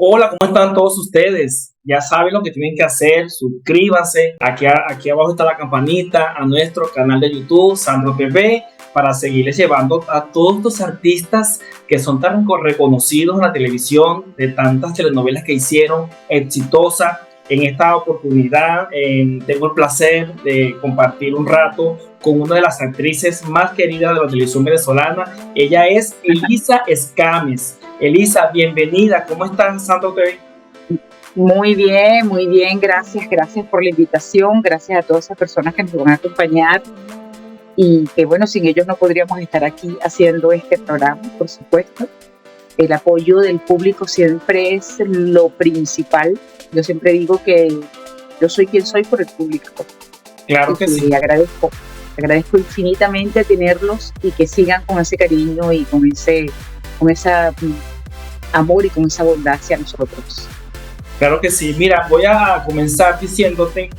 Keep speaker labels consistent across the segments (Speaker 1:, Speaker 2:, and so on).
Speaker 1: Hola, ¿cómo están todos ustedes? Ya saben lo que tienen que hacer, suscríbanse, aquí abajo está la campanita, a nuestro canal de YouTube, Sandro TV, para seguirles llevando a todos estos artistas que son tan reconocidos en la televisión, de tantas telenovelas que hicieron, exitosas. En esta oportunidad tengo el placer de compartir un rato con una de las actrices más queridas de la televisión venezolana. Ella es Elisa Escames. Elisa, bienvenida. ¿Cómo estás, Santo TV?
Speaker 2: Muy bien, gracias por la invitación, gracias a todas esas personas que nos van a acompañar y que bueno, sin ellos no podríamos estar aquí haciendo este programa, por supuesto. El apoyo del público siempre es lo principal. Yo siempre digo que yo soy quien soy por el público.
Speaker 1: Claro que sí.
Speaker 2: Y agradezco infinitamente tenerlos y que sigan con ese cariño y con ese amor y con esa bondad hacia nosotros.
Speaker 1: Claro que sí. Mira, voy a comenzar diciéndote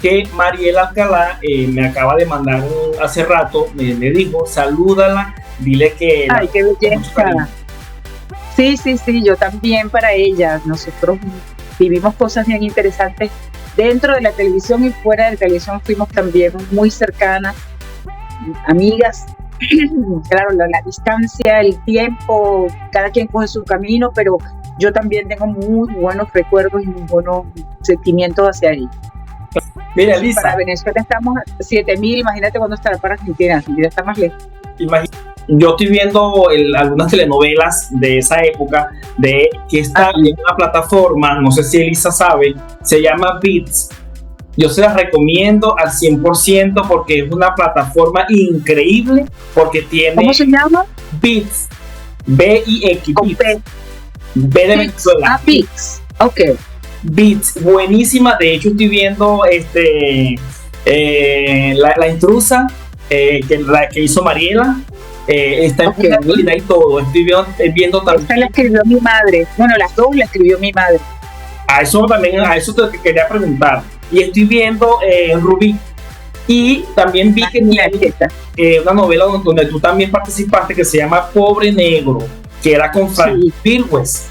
Speaker 1: que Mariela Alcalá me acaba de mandar hace rato, me dijo, salúdala, dile que...
Speaker 2: ¡Ay, qué belleza! Sí, yo también para ella. Nosotros vivimos cosas bien interesantes dentro de la televisión y fuera de la televisión. Fuimos también muy cercanas, amigas. Claro, la distancia, el tiempo, cada quien coge su camino, pero yo también tengo muy buenos recuerdos y muy buenos sentimientos hacia ella.
Speaker 1: Mira, Elisa,
Speaker 2: para Venezuela estamos a 7.000, imagínate cuando estará para Argentina. Argentina está más lejos.
Speaker 1: Yo estoy viendo algunas telenovelas de esa época que está en una plataforma, no sé si Elisa sabe, se llama ViX. Yo se las recomiendo al 100% porque es una plataforma increíble, porque tiene...
Speaker 2: ¿Cómo se llama?
Speaker 1: ViX, B-I-X, B de Venezuela.
Speaker 2: Ah, ViX, ok.
Speaker 1: ViX, buenísima. De hecho estoy viendo la intrusa, la que hizo Mariela. Está en buena calidad y todo. Estoy viendo también.
Speaker 2: Esta la escribió mi madre. Bueno, las dos la escribió mi madre.
Speaker 1: A eso te quería preguntar. Y estoy viendo Rubí. Y también vi que una novela donde tú también participaste que se llama Pobre Negro, que era con Frankie Virgües.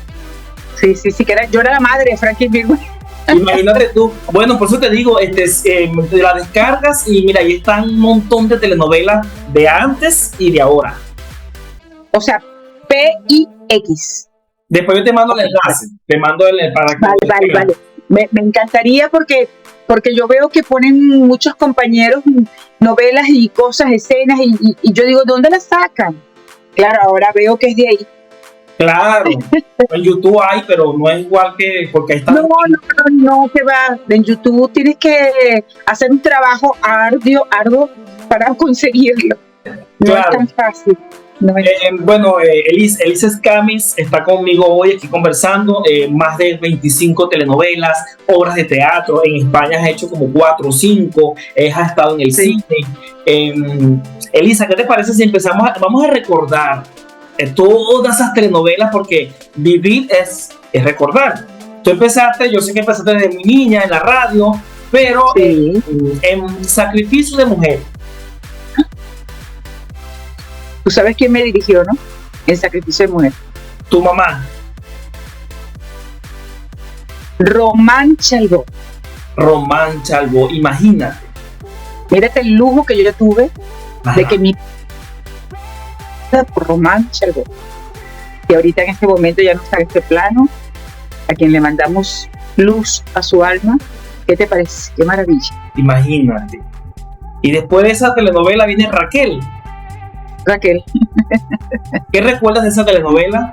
Speaker 2: Sí, que yo era la madre de Frankie Virgües.
Speaker 1: Imagínate tú. Bueno, por eso te digo, te la descargas y mira, ahí están un montón de telenovelas de antes y de ahora.
Speaker 2: O sea, PIX.
Speaker 1: Después yo te mando el enlace. Te mando para que...
Speaker 2: Vale. Me encantaría porque yo veo que ponen muchos compañeros novelas y cosas, escenas, y yo digo, ¿dónde las sacan? Claro, ahora veo que es de ahí.
Speaker 1: Claro, en YouTube hay, pero no es igual que porque ahí está.
Speaker 2: No, que va. En YouTube tienes que hacer un trabajo arduo para conseguirlo. No es tan fácil.
Speaker 1: Elisa Escames está conmigo hoy aquí conversando. Más de 25 telenovelas, obras de teatro. En España has hecho como 4 o 5. Has estado en el cine. Elisa, ¿qué te parece si vamos a recordar todas esas telenovelas? Porque vivir es recordar. Yo sé que empezaste desde mi niña en la radio, pero en Sacrificio de Mujer.
Speaker 2: Tú sabes quién me dirigió, ¿no? En Sacrificio de Mujer.
Speaker 1: Tu mamá.
Speaker 2: Román Chalbaud,
Speaker 1: imagínate.
Speaker 2: Mírate el lujo que yo tuve de que mi por Román Chalbaud, que ahorita en este momento ya no está en este plano, a quien le mandamos luz a su alma. ¿Qué te parece? Qué maravilla.
Speaker 1: Imagínate. Y después de esa telenovela viene Raquel. ¿Qué recuerdas de esa telenovela?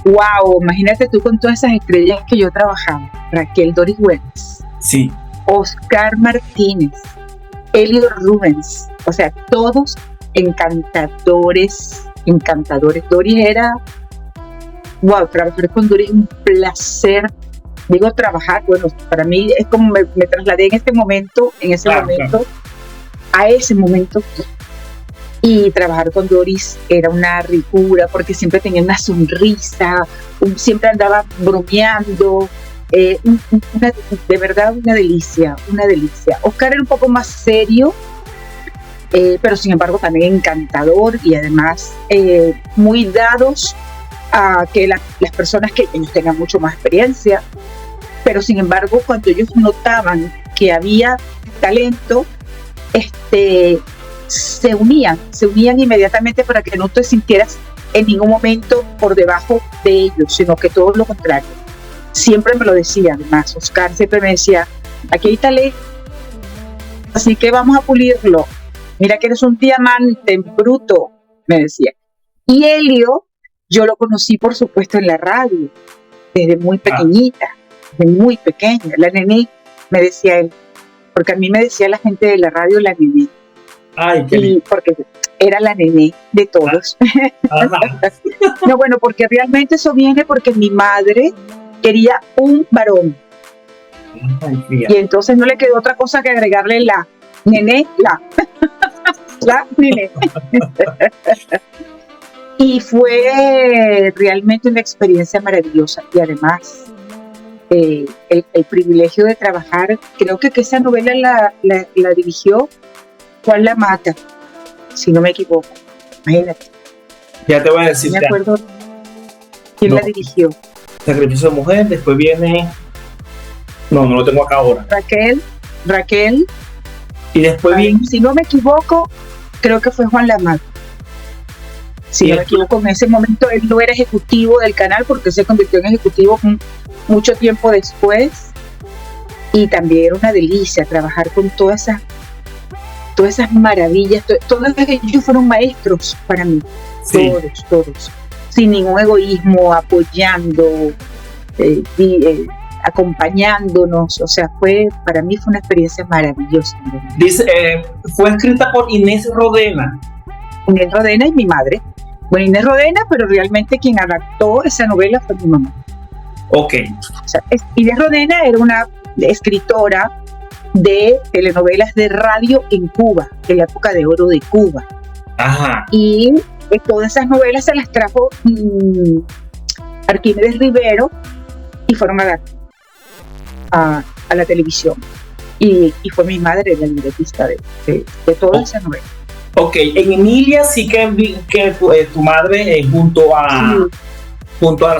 Speaker 2: Wow, imagínate tú con todas esas estrellas que yo trabajaba. Raquel Doris Güemes.
Speaker 1: Sí.
Speaker 2: Oscar Martínez, Elio Rubens, o sea, todos encantadores. Doris era, trabajar con Doris es un placer. Digo trabajar, bueno, para mí es como me trasladé en ese momento, a ese momento. Y trabajar con Doris era una ricura porque siempre tenía una sonrisa, siempre andaba bromeando. De verdad una delicia. Oscar era un poco más serio, pero sin embargo también encantador y además muy dados a que las personas que ellos tengan mucho más experiencia, pero sin embargo cuando ellos notaban que había talento, se unían inmediatamente para que no te sintieras en ningún momento por debajo de ellos, sino que todo lo contrario. Siempre me lo decía, además, Oscar siempre me decía, aquí hay talento, así que vamos a pulirlo. Mira que eres un diamante en bruto, me decía. Y Helio, yo lo conocí, por supuesto, en la radio, desde muy pequeñita, desde muy pequeña. La nené, me decía él, porque a mí me decía la gente de la radio la nené.
Speaker 1: Ay, qué
Speaker 2: y porque era la nené de todos. No, bueno, porque realmente eso viene porque mi madre quería un varón.
Speaker 1: Ay,
Speaker 2: y entonces no le quedó otra cosa que agregarle la nené, la nené. Y fue realmente una experiencia maravillosa. Y además, el privilegio de trabajar, creo que esa novela la dirigió Juan Lamata, si no me equivoco. Imagínate.
Speaker 1: Ya te voy a decir.
Speaker 2: No me acuerdo quién la dirigió.
Speaker 1: Sacrificio de mujer, después viene... No lo tengo acá ahora.
Speaker 2: Raquel.
Speaker 1: Y después viene...
Speaker 2: Si no me equivoco, creo que fue Juan Lamata. Si no me equivoco, en ese momento él no era ejecutivo del canal porque se convirtió en ejecutivo mucho tiempo después. Y también era una delicia trabajar con todas esas maravillas. Todos ellos fueron maestros para mí. Sí. Todos. Sin ningún egoísmo, apoyando, acompañándonos. O sea, para mí fue una experiencia maravillosa.
Speaker 1: Dice, fue escrita por Inés Rodena.
Speaker 2: Inés Rodena y mi madre. Bueno, Inés Rodena, pero realmente quien adaptó esa novela fue mi mamá.
Speaker 1: Ok.
Speaker 2: O sea, Inés Rodena era una escritora de telenovelas de radio en Cuba, en la época de oro de Cuba.
Speaker 1: Ajá.
Speaker 2: Y todas esas novelas se las trajo Arquímedes Rivero y fueron a la televisión. Y fue mi madre la libretista de todas esas novelas.
Speaker 1: Ok, en Emilia sí que vi que tu madre junto a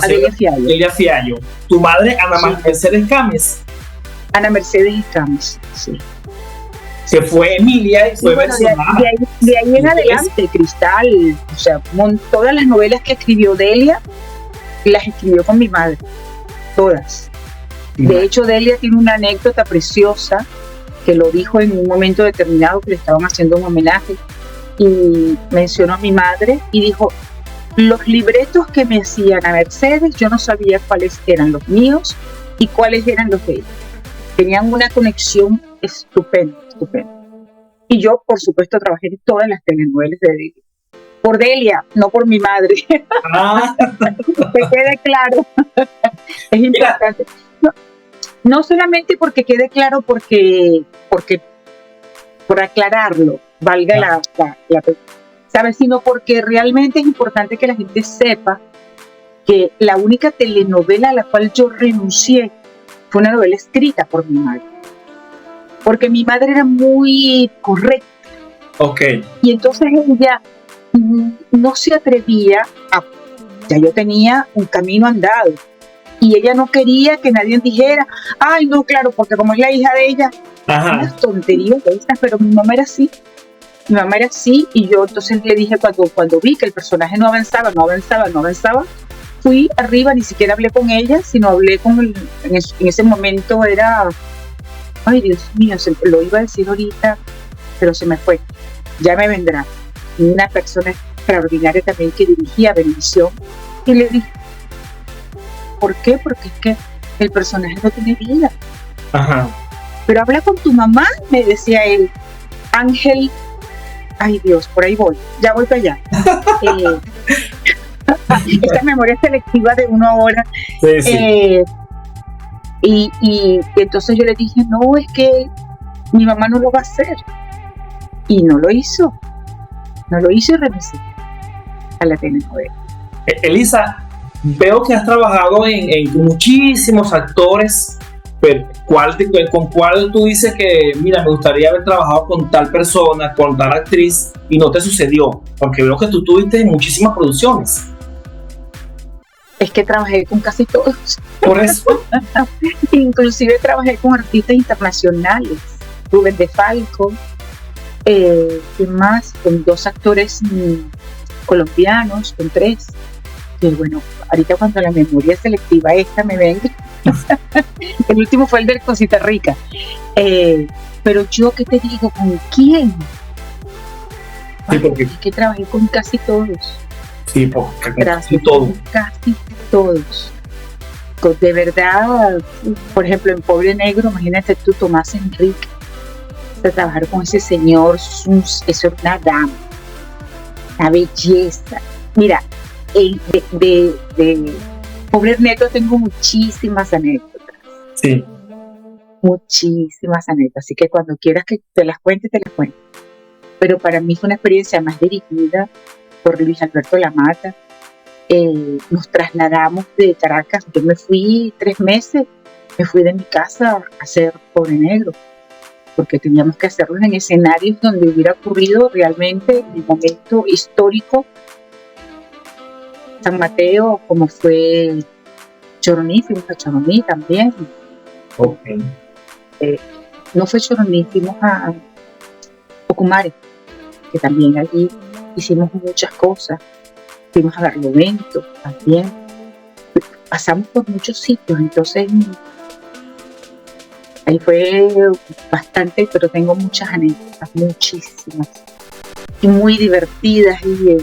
Speaker 1: Delia Fiallo. Tu madre, Ana Mercedes Cames.
Speaker 2: Ana Mercedes Cames, sí.
Speaker 1: Se fue Emilia y fue
Speaker 2: de ahí en adelante, Cristal. O sea, todas las novelas que escribió Delia, las escribió con mi madre. Todas. De hecho, Delia tiene una anécdota preciosa que lo dijo en un momento determinado que le estaban haciendo un homenaje y mencionó a mi madre y dijo: los libretos que me hacían a Mercedes, yo no sabía cuáles eran los míos y cuáles eran los de ella. Tenían una conexión estupenda. Y yo, por supuesto, trabajé en todas las telenovelas de Delia. Por Delia, no por mi madre. Que quede claro. Es importante. No solamente porque quede claro, por aclararlo, valga la ¿sabes? Sino porque realmente es importante que la gente sepa que la única telenovela a la cual yo renuncié fue una novela escrita por mi madre. Porque mi madre era muy correcta.
Speaker 1: Ok.
Speaker 2: Y entonces ella no se atrevía ya yo tenía un camino andado. Y ella no quería que nadie dijera, ay, no, claro, porque como es la hija de ella, unas tonterías de estas, pero mi mamá era así. Mi mamá era así, y yo entonces le dije, cuando vi que el personaje no avanzaba, fui arriba, ni siquiera hablé con ella, sino hablé con en ese momento era, ay, Dios mío, lo iba a decir ahorita, pero se me fue, ya me vendrá. Una persona extraordinaria también que dirigía Benevisión, y le dije, ¿por qué? Porque es que el personaje no tiene vida.
Speaker 1: Ajá.
Speaker 2: Pero habla con tu mamá, me decía él. Ángel, ay Dios, por ahí voy, ya voy para allá. Esta memoria selectiva de uno ahora.
Speaker 1: Sí.
Speaker 2: Y entonces yo le dije, no, es que mi mamá no lo va a hacer. Y no lo hizo y renuncié a la telenovela.
Speaker 1: Elisa, veo que has trabajado en muchísimos actores, pero ¿con cuál tú dices que, mira, me gustaría haber trabajado con tal persona, con tal actriz, y no te sucedió? Porque veo que tú tuviste muchísimas producciones.
Speaker 2: Es que trabajé con casi todos.
Speaker 1: Por eso.
Speaker 2: Inclusive trabajé con artistas internacionales. Rubén de Falco, ¿qué más? Con 2 actores colombianos, con 3. Que bueno, ahorita cuando la memoria selectiva esta me venga. El último fue el de Cosita Rica. Pero yo, ¿qué te digo? ¿Con quién?
Speaker 1: Sí, porque
Speaker 2: es que trabajé con casi todos.
Speaker 1: Sí, porque casi todo.
Speaker 2: Casi todos. De verdad, por ejemplo, en Pobre Negro, imagínate tú, Tomás Enrique, de trabajar con ese señor, eso es una dama, una belleza. Mira, de Pobre Negro tengo muchísimas anécdotas.
Speaker 1: Sí.
Speaker 2: Muchísimas anécdotas, así que cuando quieras que te las cuente, te las cuento. Pero para mí fue una experiencia más dirigida por Luis Alberto Lamata. Nos trasladamos de Caracas, yo me fui 3 meses, me fui de mi casa a hacer Pobre Negro, porque teníamos que hacerlo en escenarios donde hubiera ocurrido realmente el momento histórico. San Mateo, como fue Choroní, fuimos a Choroní también.
Speaker 1: Okay.
Speaker 2: No fue Choroní, fuimos a Ocumare, que también allí hicimos muchas cosas. Fuimos a Barlovento también. Pasamos por muchos sitios, entonces ahí fue bastante, pero tengo muchas anécdotas, muchísimas, y muy divertidas, y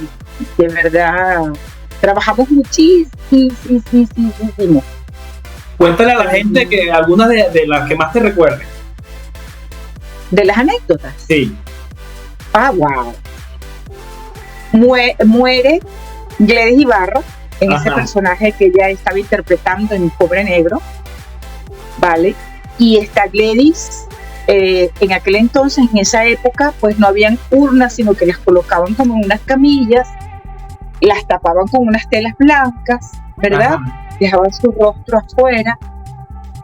Speaker 2: de verdad trabajamos muchísimo.
Speaker 1: Cuéntale a la gente que algunas de las que más te recuerden.
Speaker 2: ¿De las anécdotas?
Speaker 1: Sí.
Speaker 2: Wow. Muere Gladys Ibarra en ese personaje que ella estaba interpretando en Pobre Negro, ¿vale? Y está Gladys, en aquel entonces, en esa época, pues no habían urnas, sino que las colocaban como en unas camillas, las tapaban con unas telas blancas, ¿verdad? Dejaban su rostro afuera,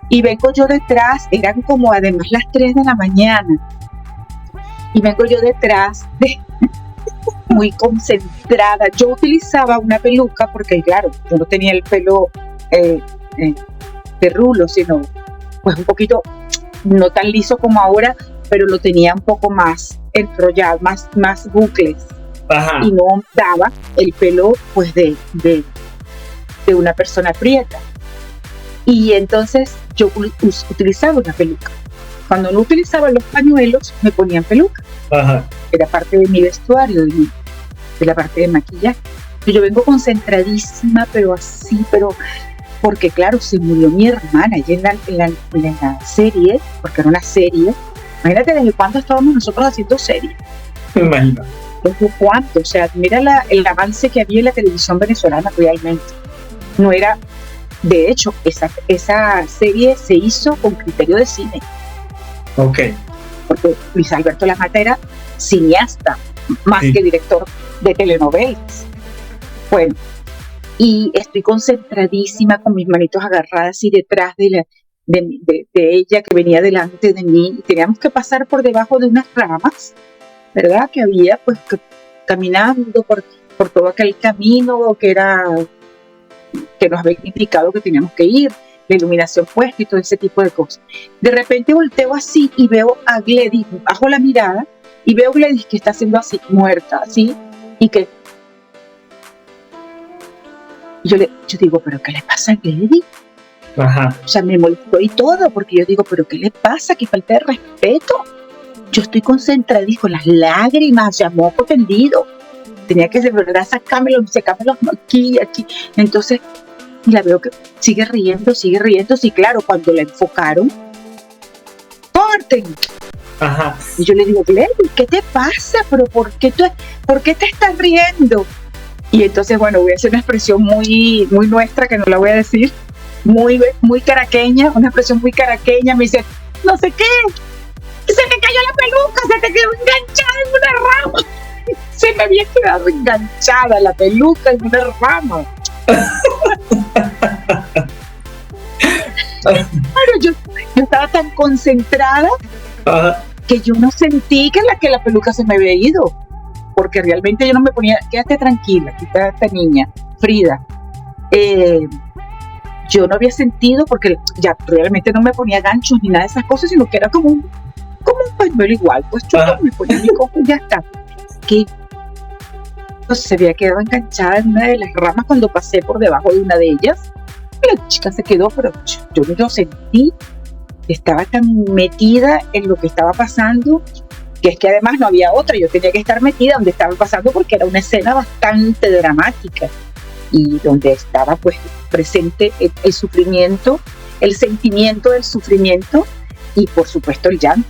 Speaker 2: y vengo yo detrás, eran como además las 3 de la mañana, y vengo yo detrás muy concentrada. Yo utilizaba una peluca porque, claro, yo no tenía el pelo de rulo, sino pues un poquito, no tan liso como ahora, pero lo tenía un poco más enrollado, más bucles. Ajá. Y no daba el pelo pues de una persona prieta. Y entonces yo utilizaba una peluca. Cuando no utilizaba los pañuelos, me ponían peluca. Ajá. Era parte de mi vestuario, de la parte de maquillaje. Y yo vengo concentradísima, pero así, porque claro, se murió mi hermana, y en la serie, porque era una serie. Imagínate desde cuándo estábamos nosotros haciendo series.
Speaker 1: Imagina.
Speaker 2: ¿Desde cuánto? O sea, mira el avance que había en la televisión venezolana realmente. No era, de hecho, esa serie se hizo con criterio de cine.
Speaker 1: Ok.
Speaker 2: Porque Luis Alberto Lamata era cineasta, más que director de telenovelas. Bueno, y estoy concentradísima con mis manitos agarradas y detrás de ella, que venía delante de mí, y teníamos que pasar por debajo de unas ramas, ¿verdad? Que había, pues, caminando por todo aquel camino que nos había indicado que teníamos que ir, la iluminación puesta y todo ese tipo de cosas. De repente volteo así y veo a Gladys, bajo la mirada, y veo a Gladys que está haciendo así, muerta, así, y que yo digo, ¿pero qué le pasa a Gladys?
Speaker 1: Ajá.
Speaker 2: O sea, me molestó y todo, porque yo digo, ¿pero qué le pasa? ¿Qué falta de respeto? Yo estoy concentrada y con las lágrimas, ya moco tendido. Tenía que, de verdad, sacármelo aquí. Entonces, la veo que sigue riendo, y claro, cuando la enfocaron, ¡corten!
Speaker 1: Ajá.
Speaker 2: Y yo le digo, Gladys, ¿qué te pasa? ¿Pero por qué te estás riendo? Y entonces, bueno, voy a hacer una expresión muy, muy nuestra, que no la voy a decir, muy, muy caraqueña, una expresión muy caraqueña. Me dice, no sé qué, se te cayó la peluca, se te quedó enganchada en una rama. Se me había quedado enganchada la peluca en una rama. Pero yo estaba tan concentrada que yo no sentí que la peluca se me había ido, porque realmente yo no me ponía, quédate tranquila, quítate, niña, Frida, eh, yo no había sentido, porque ya realmente no me ponía ganchos ni nada de esas cosas, sino que era como un pañuelo igual, pues yo me ponía mi cojo y ya está. Que pues, se había quedado enganchada en una de las ramas cuando pasé por debajo de una de ellas. La chica se quedó, pero yo no lo sentí. Estaba tan metida en lo que estaba pasando, que es que además no había otra. Yo tenía que estar metida donde estaba pasando porque era una escena bastante dramática y donde estaba pues presente el sufrimiento, el sentimiento del sufrimiento y por supuesto el llanto.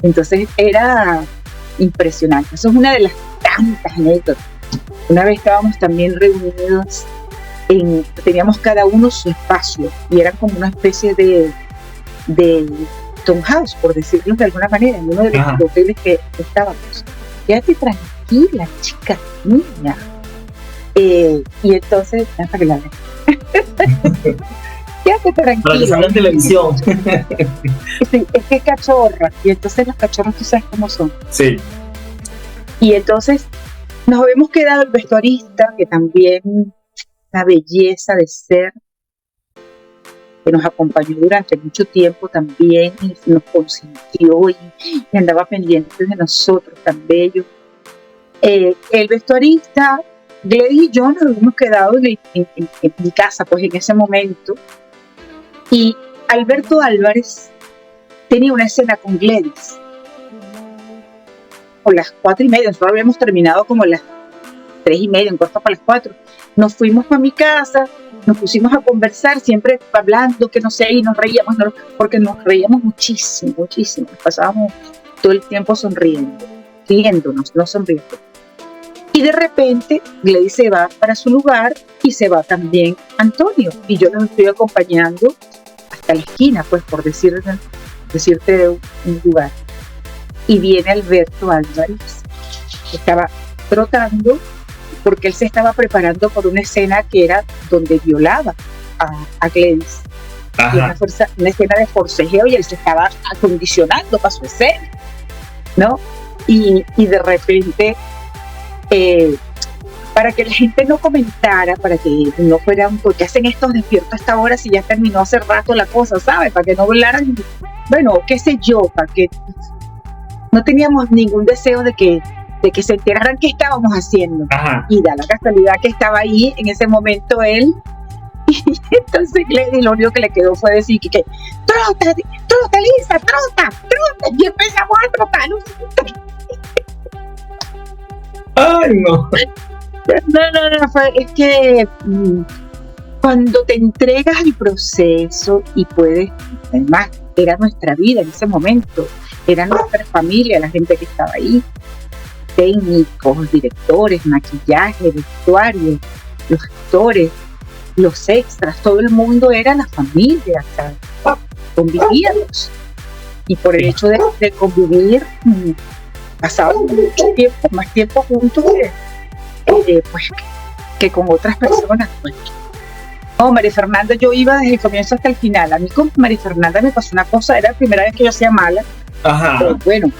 Speaker 2: Entonces era impresionante. Eso es una de las tantas anécdotas. Una vez estábamos también reunidos, teníamos cada uno su espacio y eran como una especie de townhouse, por decirlo de alguna manera, en uno de los hoteles que estábamos. Quédate tranquila, chica, niña. Y entonces, para que la vean. Quédate tranquila.
Speaker 1: Para que salga en televisión.
Speaker 2: Sí, es que es cachorra. Y entonces los cachorros tú sabes cómo son.
Speaker 1: Sí.
Speaker 2: Y entonces nos habíamos quedado el vestuarista, que también una belleza de ser, que nos acompañó durante mucho tiempo también y nos consintió y andaba pendiente de nosotros, tan bello. El vestuarista, Gladys y yo nos habíamos quedado en mi casa, pues en ese momento, y Alberto Álvarez tenía una escena con Gladys por las 4:30, nosotros habíamos terminado como las 3:30, en corto para las 4. Nos fuimos para mi casa, nos pusimos a conversar, siempre hablando, que no sé, y nos reíamos, porque nos reíamos muchísimo, muchísimo. Nos pasábamos todo el tiempo sonriendo, riéndonos, no sonriendo. Y de repente, Gladys se va para su lugar y se va también Antonio. Y yo los estoy acompañando hasta la esquina, pues, por decirte un lugar. Y viene Alberto Álvarez, que estaba trotando, porque él se estaba preparando por una escena que era donde violaba a Gladys. Una escena de forcejeo y él se estaba acondicionando para su escena, ¿no? Y de repente, para que la gente no comentara, para que no fuera porque hacen estos despiertos a esta hora si ya terminó hace rato la cosa, ¿sabes? Para que no hablaran, bueno, qué sé yo, para que no teníamos ningún deseo de que se enteraran qué estábamos haciendo. Y da la casualidad que estaba ahí en ese momento él, y entonces Gladys lo único que le quedó fue decir que trota Lisa, trota, y empezamos a trotar.
Speaker 1: Ay, no.
Speaker 2: Es que cuando te entregas al proceso y puedes, además era nuestra vida en ese momento, era nuestra familia, la gente que estaba ahí, técnicos, directores, maquillaje, vestuario, los actores, los extras, todo el mundo era la familia, o sea, convivíamos. Y por el hecho de convivir, pasábamos mucho tiempo, más tiempo juntos que con otras personas. Pues. No, María Fernanda, yo iba desde el comienzo hasta el final. A mí con María Fernanda me pasó una cosa, era la primera vez que yo hacía mala. Pero bueno,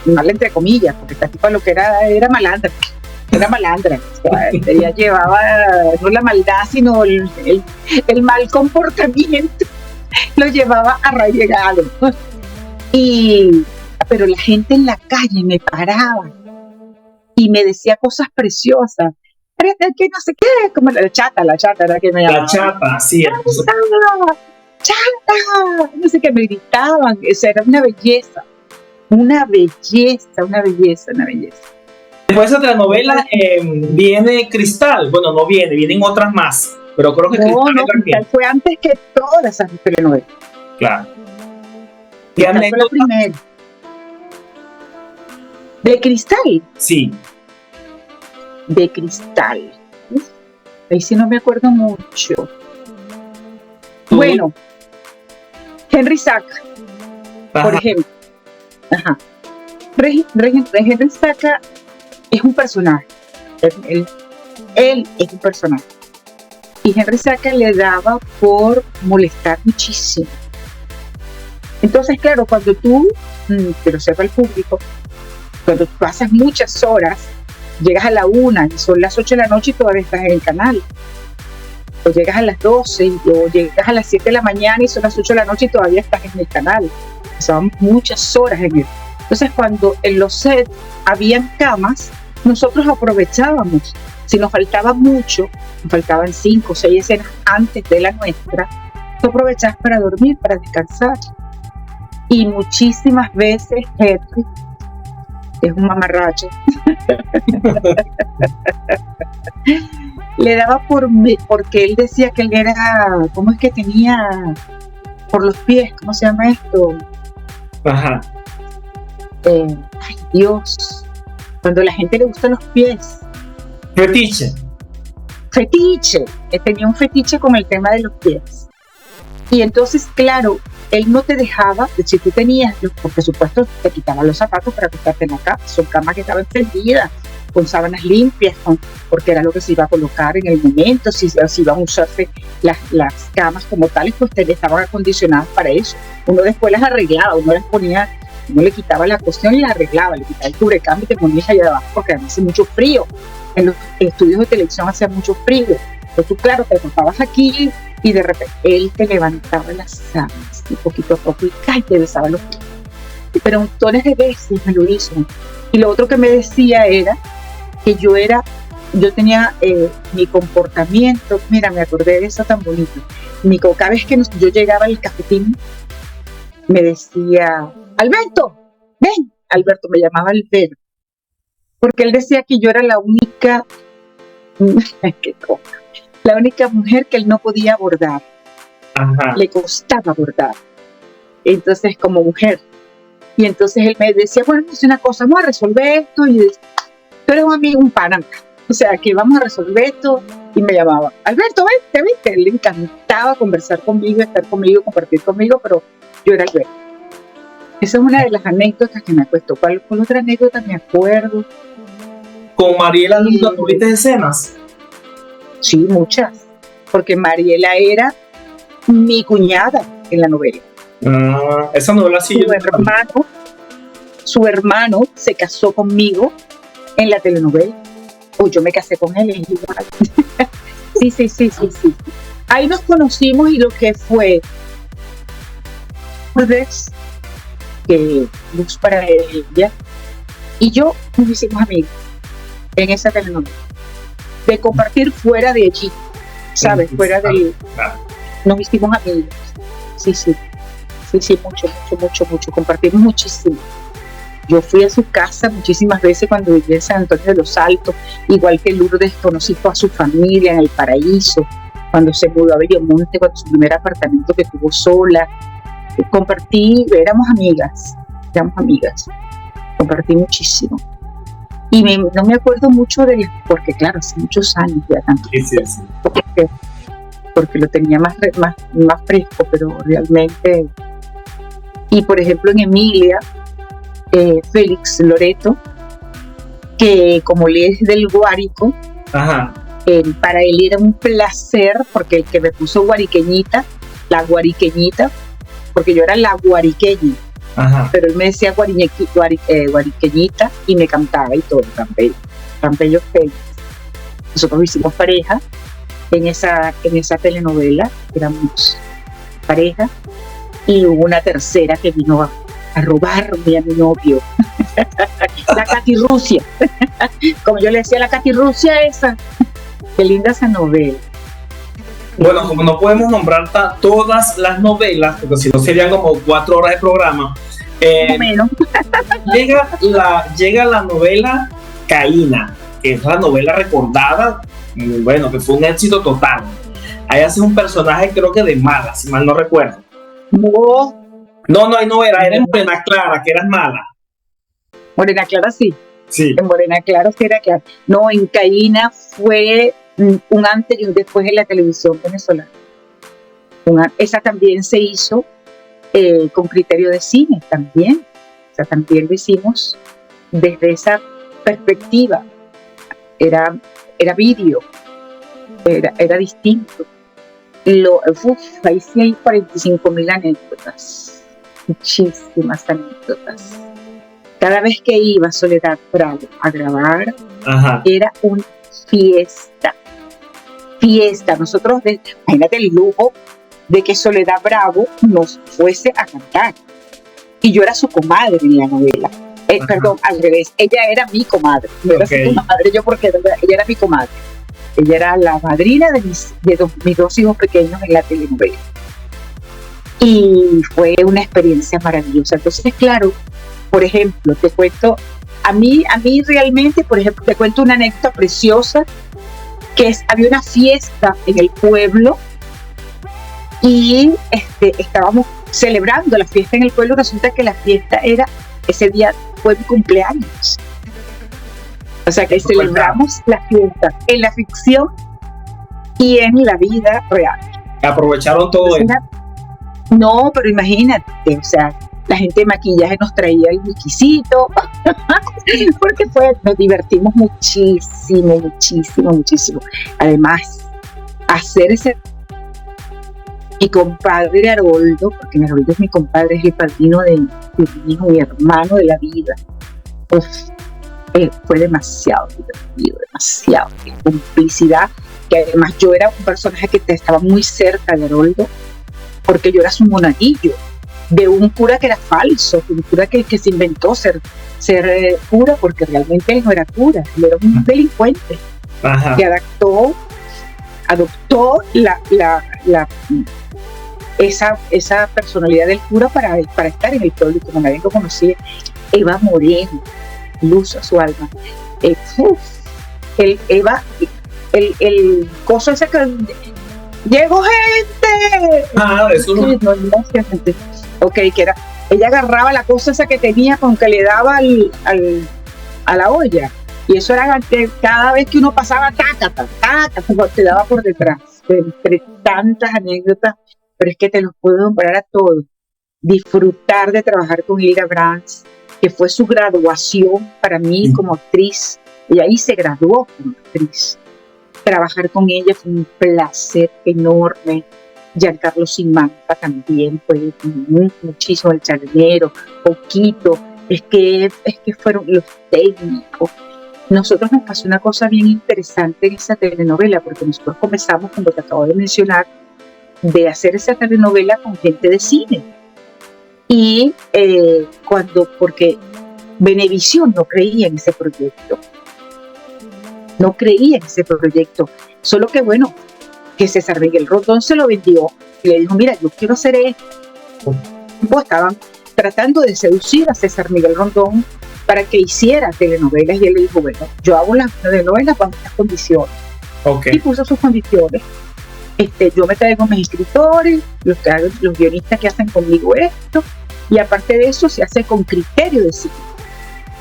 Speaker 2: mala entre comillas, porque esta tipa lo que era malandra. Era malandra. O sea, ella llevaba no la maldad, sino el mal comportamiento. Lo llevaba arraigado. Pero la gente en la calle me paraba y me decía cosas preciosas. Que no sé qué, como la chata era que me llamaba.
Speaker 1: La chata, sí.
Speaker 2: Chata, no sé qué, me gritaban. Eso era una belleza.
Speaker 1: Después de la novela viene Cristal. Bueno, no vienen otras más. Pero creo que
Speaker 2: Cristal fue antes que todas esas telenovelas.
Speaker 1: Claro.
Speaker 2: Cristal fue la primera. ¿De Cristal?
Speaker 1: Sí.
Speaker 2: De Cristal. Ahí sí no me acuerdo mucho. Bueno, Henry Saca, por ejemplo. Henry Saca es un personaje. Él es un personaje. Y Henry Saca le daba por molestar muchísimo. Entonces, claro, cuando tú, que lo sepa el público, cuando pasas muchas horas, llegas a la 1 y son las 8 de la noche y todavía estás en el canal. o llegas a las 12 o llegas a las 7 de la mañana y son las 8 de la noche y todavía estás en el canal. Pasaban muchas horas en él. Entonces, cuando en los sets habían camas, nosotros aprovechábamos. Si nos faltaba mucho, nos faltaban 5 o 6 escenas antes de la nuestra, tú aprovechabas para dormir, para descansar. Y muchísimas veces Henry es un mamarracho. Le daba porque él decía que él era, ¿cómo es que tenía? Por los pies, ¿cómo se llama esto?
Speaker 1: Ajá.
Speaker 2: Ay, Dios, cuando a la gente le gustan los pies.
Speaker 1: Fetiche.
Speaker 2: Él tenía un fetiche con el tema de los pies. Y entonces, claro, él no te dejaba, si tú tenías, por supuesto, te quitaban los zapatos para acostarte en la cama. Son camas que estaban encendidas, con sábanas limpias, porque era lo que se iba a colocar en el momento. Si iban a usarse las camas como tales, pues estaban acondicionadas para eso. Uno después las arreglaba, uno las ponía, uno le quitaba la cuestión y la arreglaba, le quitaba el cubrecama y te ponías allá abajo, porque además hace mucho frío. En los estudios de televisión hacía mucho frío. Entonces tú, claro, te acostabas aquí y de repente él te levantaba las sábanas y poquito a poco y te besaba los pies. Pero montones de veces me lo hizo. Y lo otro que me decía era que yo tenía mi comportamiento, mira, me acordé de eso tan bonito. Cada vez que yo llegaba al cafetín, me decía, Alberto, ven. Alberto, me llamaba Alberto, porque él decía que yo era la única, la única mujer que él no podía abordar.
Speaker 1: Ajá.
Speaker 2: Le costaba abordar. Entonces, como mujer. Y entonces él me decía, bueno, es una cosa, vamos a resolver esto. Y tú eres un amigo, un pana. O sea, que vamos a resolver esto. Y me llamaba, Alberto, vente. Le encantaba conversar conmigo, estar conmigo, compartir conmigo, pero yo era Alberto. Esa es una de las anécdotas que me acuerdo. ¿Cuál otra anécdota me acuerdo?
Speaker 1: ¿Con Mariela nunca tuviste escenas?
Speaker 2: Sí, muchas. Porque Mariela era mi cuñada en la novela.
Speaker 1: Esa novela sí.
Speaker 2: Su hermano se casó conmigo en la telenovela. Yo me casé con él, es igual. Sí. Ahí nos conocimos y lo que fue que Luz para ella y yo nos hicimos amigos en esa telenovela. De compartir fuera de allí, ¿sabes? Fuera de... Nos hicimos amigos. Sí, mucho. Compartimos muchísimo. Yo fui a su casa muchísimas veces cuando vivía en San Antonio de los Altos, igual que Lourdes, conocí a su familia en El Paraíso, cuando se mudó a Bellomonte, cuando su primer apartamento que tuvo sola. Compartí, éramos amigas, compartí muchísimo. Y no me acuerdo mucho de él, porque claro, hace muchos años ya también. Sí. Porque lo tenía más fresco, pero realmente... Y por ejemplo en Emilia, Félix Loreto, que como él es del Guárico, para él era un placer, porque el que me puso guariqueñita, la guariqueñita, porque yo era la guariqueña, pero él me decía guariqueñita y me cantaba y todo, tan bello Félix. Nosotros hicimos pareja en esa telenovela, éramos pareja, y hubo una tercera que vino a robarme a mi novio, la Katy Rusia, como yo le decía, la Katy Rusia esa. Qué linda esa novela.
Speaker 1: Bueno, como no podemos nombrar todas las novelas, porque si no serían como 4 horas de programa,
Speaker 2: menos.
Speaker 1: llega la novela Caína, que es la novela recordada, bueno, que fue un éxito total. Ahí hace un personaje, creo que de mala, si mal no recuerdo. No era Morena Clara, que eras mala.
Speaker 2: Morena Clara sí.
Speaker 1: Sí.
Speaker 2: En Morena Clara sí era Clara. No, en Caína fue un antes y un después en la televisión venezolana. Esa también se hizo con criterio de cine también. O sea, también lo hicimos desde esa perspectiva. Era vídeo, era distinto. Ahí sí hay 45,000 anécdotas, muchísimas anécdotas. Cada vez que iba Soledad Bravo a grabar, era una fiesta fiesta. Nosotros, imagínate el lujo de que Soledad Bravo nos fuese a cantar. Y yo era su comadre en la novela. Perdón, al revés. Ella era mi comadre. No era su comadre yo porque ella era mi comadre. Ella era la madrina de mis dos hijos pequeños en la telenovela. Y fue una experiencia maravillosa. Entonces, claro, por ejemplo, te cuento, a mí realmente, por ejemplo, te cuento una anécdota preciosa, que había una fiesta en el pueblo y estábamos celebrando la fiesta en el pueblo. Resulta que la fiesta ese día fue mi cumpleaños. O sea que celebramos la fiesta en la ficción y en la vida real.
Speaker 1: Aprovecharon todo eso.
Speaker 2: No, pero imagínate, o sea, la gente de maquillaje nos traía el whiskycito, porque nos divertimos muchísimo. Además, hacer mi compadre Haroldo, porque Haroldo es mi compadre, es el padrino de mi hijo, mi hermano de la vida. Fue demasiado divertido, demasiado. La complicidad, que además yo era un personaje que estaba muy cerca de Haroldo, porque yo era su monaguillo, de un cura que era falso, un cura que se inventó ser cura, porque realmente él no era cura, él era un delincuente. Ajá. Que adoptó esa personalidad del cura para estar en el pueblo, y como nadie lo conocía. Eva Moreno, luz a su alma. El coso ese que ¡llegó gente!
Speaker 1: Eso no.
Speaker 2: Gente. Ok, que era, ella agarraba la cosa esa que tenía con que le daba a la olla, y eso era cada vez que uno pasaba, taca, te daba por detrás. Entre tantas anécdotas, pero es que te los puedo nombrar a todos. Disfrutar de trabajar con Hilda Brans, que fue su graduación para mí como actriz. Ella ahí se graduó como actriz. Trabajar con ella fue un placer enorme. Giancarlo Simanca también fue muchísimo, el charnero, poquito. Es que fueron los técnicos. Nosotros nos pasó una cosa bien interesante en esa telenovela, porque nosotros comenzamos, como te acabo de mencionar, de hacer esa telenovela con gente de cine. Y porque Venevisión no creía en ese proyecto. Solo que bueno, que César Miguel Rondón se lo vendió y le dijo, mira, yo quiero hacer esto. Pues estaban tratando de seducir a César Miguel Rondón para que hiciera telenovelas, y él le dijo, bueno, yo hago las telenovelas bajo estas condiciones.
Speaker 1: Okay.
Speaker 2: Y puso sus condiciones. Yo me traigo mis escritores, los guionistas que hacen conmigo esto, y aparte de eso se hace con criterio de cine.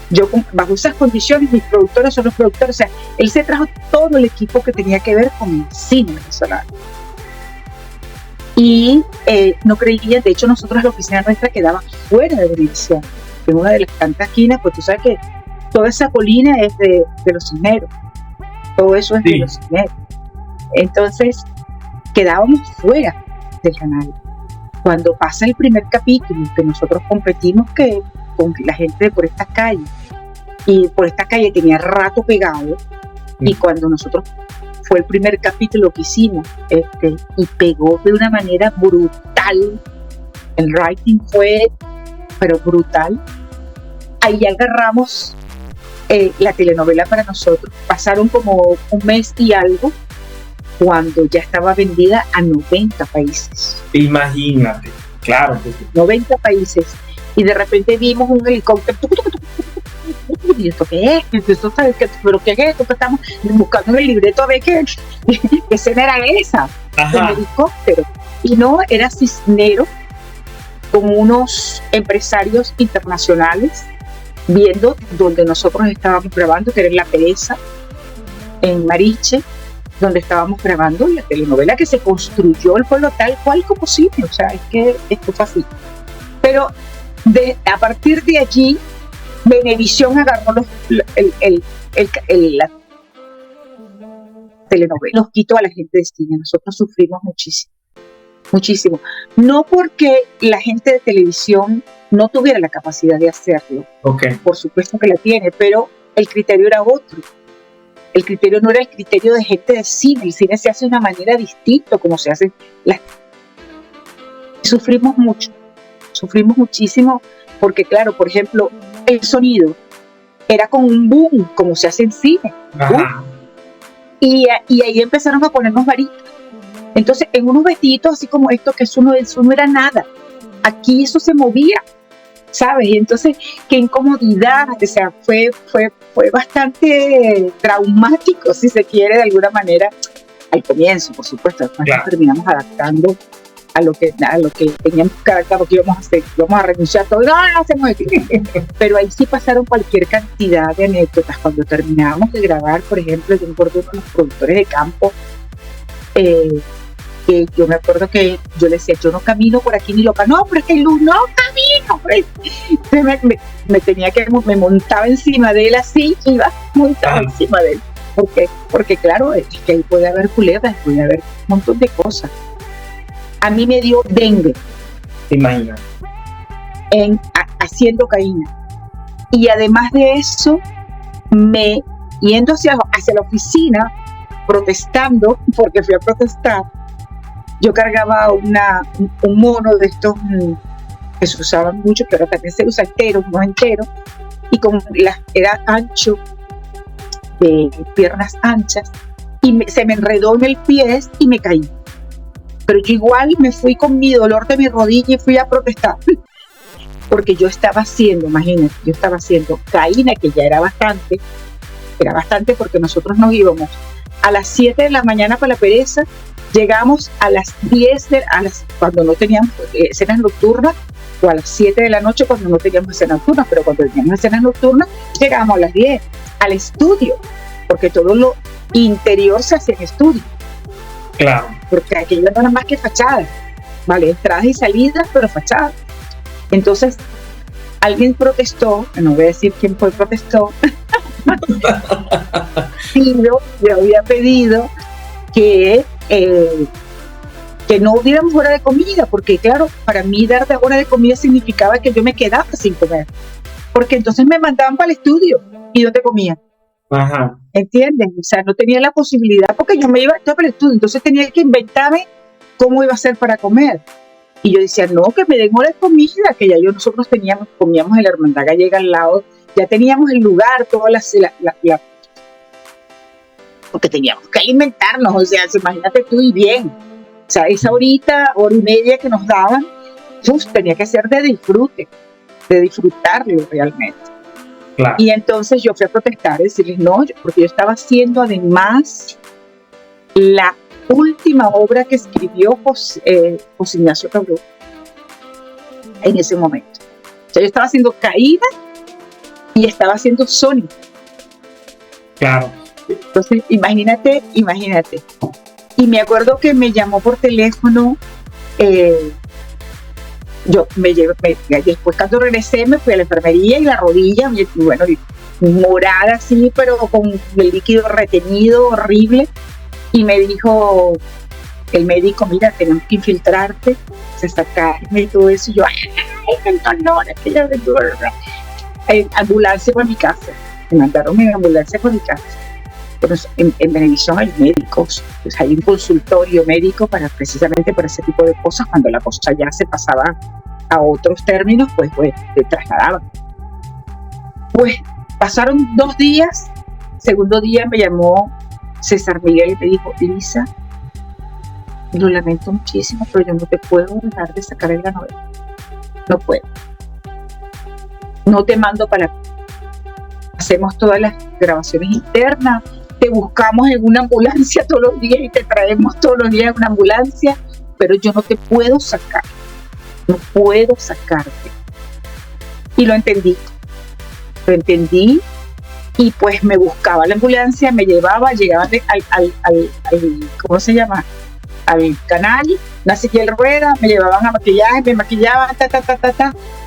Speaker 2: Yo, bajo esas condiciones, mis productores son los productores. O sea, él se trajo todo el equipo que tenía que ver con el cine venezolano. Y no creía, de hecho, nosotros la oficina nuestra quedaba fuera de Venevisión, en una de las tantas esquinas, pues tú sabes que toda esa colina es de los Cisneros. Todo eso es de los Cisneros. Entonces, quedábamos fuera del canal. Cuando pasa el primer capítulo, que nosotros competimos con la gente de Por Esta Calle, y Por Esta Calle tenía rato pegado, y cuando nosotros fue el primer capítulo que hicimos, y pegó de una manera brutal, el writing fue pero brutal, ahí agarramos la telenovela para nosotros. Pasaron como un mes y algo cuando ya estaba vendida a 90 países.
Speaker 1: Imagínate, claro.
Speaker 2: 90 países. Y de repente vimos un helicóptero. ¿Y esto qué es? ¿Esto sabes qué? ¿Pero qué es esto? Que estamos buscando en el libreto a ver qué escena era esa. Ajá. El helicóptero. Y no, era Cisnero con unos empresarios internacionales viendo donde nosotros estábamos grabando, que era en La Pereza, en Mariche, donde estábamos grabando la telenovela, que se construyó el pueblo tal cual como cine. O sea, es que esto fue así. Pero a partir de allí, Venevisión agarró la telenovela, nos quitó a la gente de cine. Nosotros sufrimos muchísimo. No porque la gente de televisión no tuviera la capacidad de hacerlo.
Speaker 1: Okay.
Speaker 2: Por supuesto que la tiene, pero el criterio era otro. El criterio no era el criterio de gente de cine. El cine se hace de una manera distinta como se hace. Sufrimos muchísimo, porque claro, por ejemplo, el sonido era con un boom, como se hace en cine. Y ahí empezaron a ponernos varitas. Entonces, en unos vestiditos así como esto, que eso no era nada. Aquí eso se movía, ¿sabes? Y entonces, qué incomodidad. O sea, fue bastante traumático, si se quiere, de alguna manera, al comienzo, por supuesto. Después nos terminamos adaptando a lo que teníamos que adaptar, lo que íbamos a hacer. Vamos a renunciar a todo. No hacemos esto. Pero ahí sí pasaron cualquier cantidad de anécdotas. Cuando terminábamos de grabar, por ejemplo, yo me acuerdo de los productores de campo, que yo me acuerdo que yo le decía, yo no camino por aquí ni loca, no, pero es que hay luz, no camino. Entonces me montaba encima de él así, iba montada encima de él. Porque claro, es que ahí puede haber culebras, puede haber un montón de cosas. A mí me dio dengue.
Speaker 1: ¿Te imaginas?
Speaker 2: Haciendo caína. Y además de eso, yendo hacia la oficina, protestando, porque fui a protestar, yo cargaba un mono de estos que se usaban mucho, que ahora también se usa no entero, y era ancho, de piernas anchas, y se me enredó en el pie y me caí. Pero yo igual me fui con mi dolor de mi rodilla y fui a protestar, porque yo estaba haciendo caína, que ya era bastante porque nosotros nos íbamos a las 7 de la mañana para La Pereza, llegamos a las 10 cuando no teníamos escenas nocturnas, o a las 7 de la noche cuando no teníamos escenas nocturnas, pero cuando teníamos escenas nocturnas llegábamos a las 10 al estudio, porque todo lo interior se hace en estudio.
Speaker 1: Claro.
Speaker 2: Porque aquello no era más que fachada, ¿vale? Entradas y salidas, pero fachada. Entonces, alguien protestó, no voy a decir quién protestó, yo había pedido que no diéramos hora de comida, porque claro, para mí dar hora de comida significaba que yo me quedaba sin comer, porque entonces me mandaban para el estudio y ¿dónde comía?
Speaker 1: Ajá.
Speaker 2: ¿Entiendes? O sea, no tenía la posibilidad porque yo me iba a estar para el estudio, entonces tenía que inventarme cómo iba a ser para comer. Y yo decía, no, que me den hora de comida, que ya nosotros comíamos en la Hermandad Gallega al lado, ya teníamos el lugar, porque teníamos que alimentarnos, o sea, imagínate tú y bien. O sea, esa hora y media que nos daban, tenía que ser de disfrute, de disfrutarlo realmente.
Speaker 1: Claro.
Speaker 2: Y entonces yo fui a protestar, decirles no, porque yo estaba haciendo además la última obra que escribió José Ignacio Cabró en ese momento. O sea, yo estaba haciendo Caída y estaba haciendo Sonic.
Speaker 1: Claro.
Speaker 2: Entonces, imagínate. Y me acuerdo que me llamó por teléfono. Después cuando regresé me fui a la enfermería y la rodilla, morada así, pero con el líquido retenido, horrible. Y me dijo el médico, mira, tenemos que infiltrarte, sacarme y todo eso. Y yo, ambulancia para mi casa. Me mandaron en ambulancia para mi casa. Pero en Venevisión hay médicos, pues hay un consultorio médico precisamente para ese tipo de cosas. Cuando la cosa ya se pasaba a otros términos, pues te trasladaban. Pues pasaron 2 días. Segundo día me llamó César Miguel y me dijo, Lisa, lo lamento muchísimo, pero yo no te puedo dejar de sacar el ganador. No puedo. No te mando para... Hacemos todas las grabaciones internas, te buscamos en una ambulancia todos los días y te traemos todos los días en una ambulancia, pero yo no te puedo sacar. No puedo sacarte. Y lo entendí. Y pues me buscaba la ambulancia, me llegaba al ¿cómo se llama? Al canal, una silla de ruedas, me llevaban a maquillaje, me maquillaban,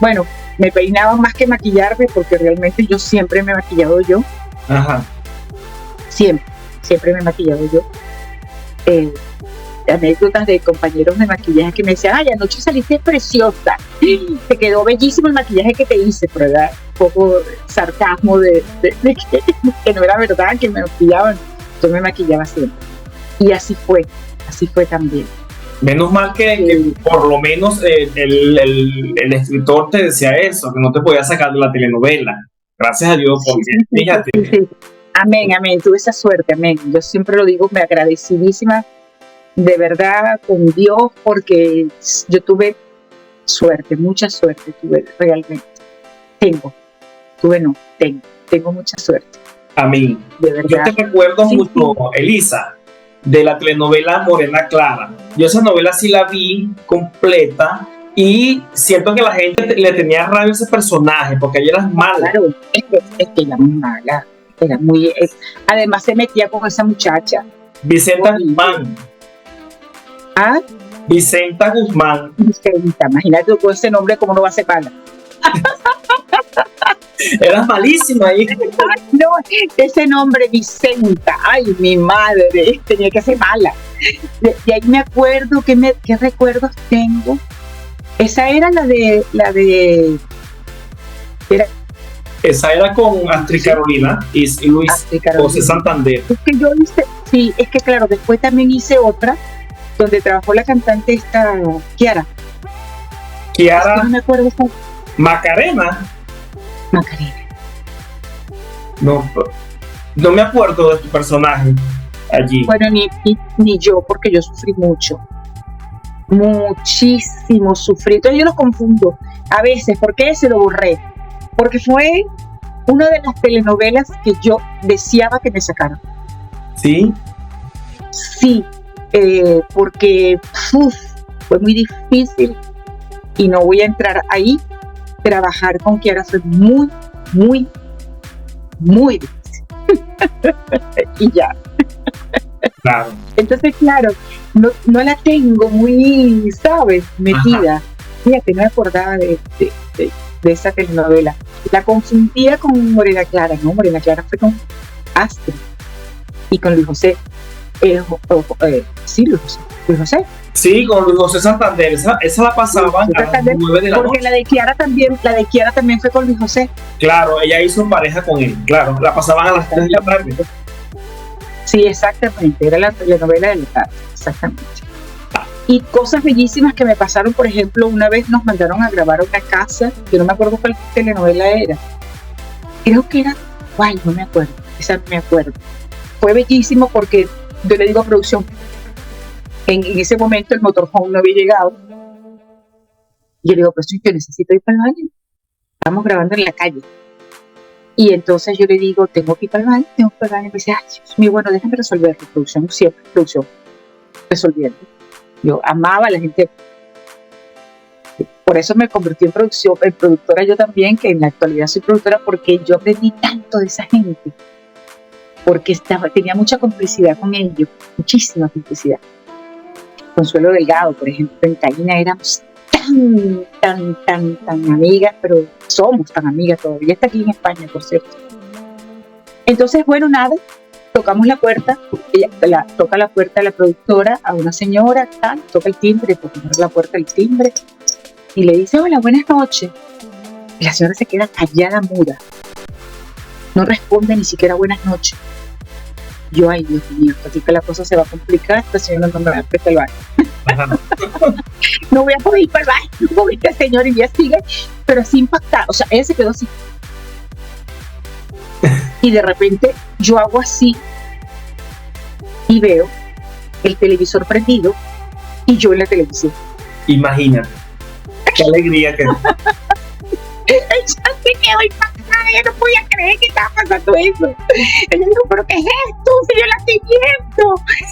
Speaker 2: Bueno, me peinaban más que maquillarme, porque realmente yo siempre me he maquillado yo. Ajá. Siempre me he maquillado yo. anécdotas de compañeros de maquillaje que me decían, ay, anoche saliste preciosa, te quedó bellísimo el maquillaje que te hice, pero era un poco sarcasmo de que no era verdad, que me maquillaban. Yo me maquillaba siempre. Y así fue también.
Speaker 1: Menos mal que por lo menos el escritor te decía eso, que no te podía sacar de la telenovela. Gracias a Dios, porque fíjate.
Speaker 2: Sí. Amén, tuve esa suerte, amén. Yo siempre lo digo, me agradecidísima de verdad con Dios, porque yo tuve suerte, mucha suerte tuve realmente. Tengo mucha suerte.
Speaker 1: Amén.
Speaker 2: De verdad.
Speaker 1: Yo te recuerdo mucho, Elisa, de la telenovela Morena Clara. Yo esa novela sí la vi completa y siento que la gente le tenía rabia a ese personaje porque ella era mala.
Speaker 2: Claro, es que ella muy mala. Era muy, además se metía con esa muchacha.
Speaker 1: Vicenta Guzmán.
Speaker 2: ¿Ah?
Speaker 1: Vicenta Guzmán.
Speaker 2: Vicenta, imagínate con ese nombre cómo no va a ser mala.
Speaker 1: Eras malísima ahí.
Speaker 2: Ay, no, ese nombre Vicenta, ay, mi madre, tenía que ser mala. De ahí me acuerdo, ¿qué recuerdos tengo? Esa era la de
Speaker 1: esa era con Astrid Carolina y Luis José Santander.
Speaker 2: Es que yo hice, sí, es que claro, después también hice otra donde trabajó la cantante esta Kiara.
Speaker 1: No
Speaker 2: me acuerdo.
Speaker 1: Macarena. No me acuerdo de tu personaje allí.
Speaker 2: Bueno, ni yo, porque yo sufrí muchísimo sufrí. Entonces yo los confundo a veces. ¿Por qué se lo borré? Porque fue una de las telenovelas que yo deseaba que me sacaran.
Speaker 1: ¿Sí?
Speaker 2: Sí, porque fue muy difícil y no voy a entrar ahí. Trabajar con Kiara fue muy, muy, muy difícil. Y ya.
Speaker 1: Claro.
Speaker 2: Entonces, claro, no la tengo muy, ¿sabes? Metida. Ajá. Fíjate, no me acordaba de esa telenovela. La confundía con Morena Clara, ¿no? Morena Clara fue con Astrid y con Luis José. Sí, Luis José.
Speaker 1: Sí, con Luis José Santander. Esa la pasaban a las 9 de la noche.
Speaker 2: Porque la de Kiara también fue con Luis José.
Speaker 1: Claro, ella hizo pareja con él. Claro, la pasaban a las 3 de la tarde.
Speaker 2: Sí, exactamente. Era la novela de la tarde. Exactamente. Y cosas bellísimas que me pasaron, por ejemplo, una vez nos mandaron a grabar una casa, que no me acuerdo cuál telenovela era. Creo que era, no me acuerdo, esa no me acuerdo. Fue bellísimo porque yo le digo a producción, en ese momento el motorhome no había llegado. Y yo le digo, pues yo necesito ir para el baño. Estamos grabando en la calle. Y entonces yo le digo, tengo que ir para el baño. Y me dice, ay, Dios mío, bueno, déjame resolverlo. Producción, siempre, resolviendo. Yo amaba a la gente. Por eso me convertí en productora yo también, que en la actualidad soy productora, porque yo aprendí tanto de esa gente. Porque tenía mucha complicidad con ellos, muchísima complicidad. Consuelo Delgado, por ejemplo, en Caína éramos tan amigas, pero somos tan amigas todavía. Está aquí en España, por cierto. Entonces, bueno, nada, tocamos la puerta, ella toca la puerta de la productora a una señora, toca el timbre, toca la puerta del timbre y le dice, hola, buenas noches. Y la señora se queda callada, muda. No responde ni siquiera buenas noches. Yo, ay, Dios mío, así que la cosa se va a complicar, esta señora no me va a prestar el baño. No voy a poder ir para el baño, no voy a ir, señor, y ya sigue, pero así impactada, o sea, ella se quedó así. Y de repente yo hago así y veo el televisor prendido y yo en la televisión.
Speaker 1: Imagínate, qué alegría que...
Speaker 2: Ella se quedó impactada, ella no podía creer que estaba pasando eso. Ella dijo, ¿pero qué es esto? Si yo la estoy viendo.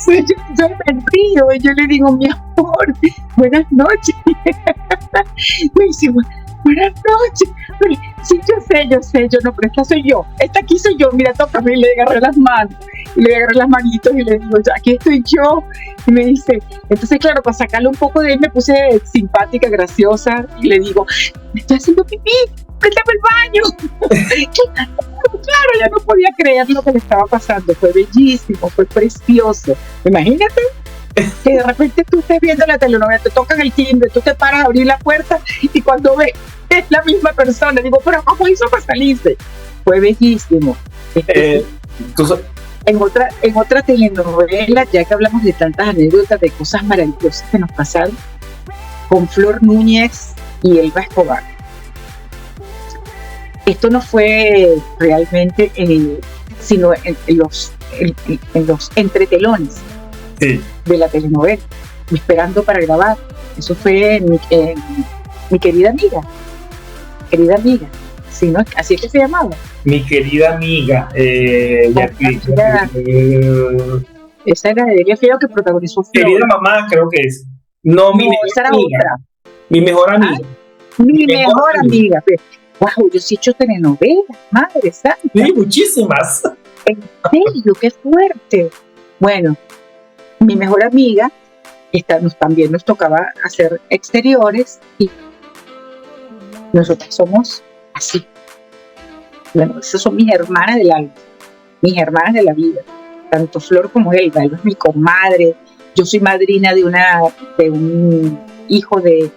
Speaker 2: Sí. Yo me río y yo le digo, mi amor, buenas noches. Me dice, buenas noches. Sí, yo sé, yo no, pero esta soy yo. Esta aquí soy yo, mira, tócame. Y le agarré las manos, y le agarré las manitos y le digo, aquí estoy yo. Y me dice, entonces claro, para sacarle un poco de él me puse simpática, graciosa y le digo, me estoy haciendo pipí, préstame el baño. Claro, ya no podía creer lo que le estaba pasando. Fue bellísimo, fue precioso. Imagínate. Que de repente tú estés viendo la telenovela, te tocan el timbre, tú te paras a abrir la puerta y cuando ves es la misma persona, digo, pero ¿cómo hizo para salirse? Fue bellísimo. En otra telenovela, ya que hablamos de tantas anécdotas, de cosas maravillosas que nos pasaron, con Flor Núñez y Elba Escobar. Esto no fue realmente, sino en los entretelones de la telenovela, esperando para grabar. Eso fue mi querida amiga, ¿sí, no? Así es que se llamaba.
Speaker 1: Mi querida amiga.
Speaker 2: Esa era de Delia Feo, que protagonizó Flor.
Speaker 1: Querida mamá, creo que es. No,
Speaker 2: esa era
Speaker 1: amiga.
Speaker 2: otra.
Speaker 1: Mi mejor amiga.
Speaker 2: Mi mejor amiga. Wow, yo sí he hecho telenovelas, madre santa.
Speaker 1: Sí, muchísimas.
Speaker 2: En serio, qué fuerte. Bueno, mi mejor amiga, también nos tocaba hacer exteriores y nosotras somos así. Bueno, esas son mis hermanas del alma, mis hermanas de la vida, tanto Flor como Elba. Elba es mi comadre, yo soy madrina de un hijo de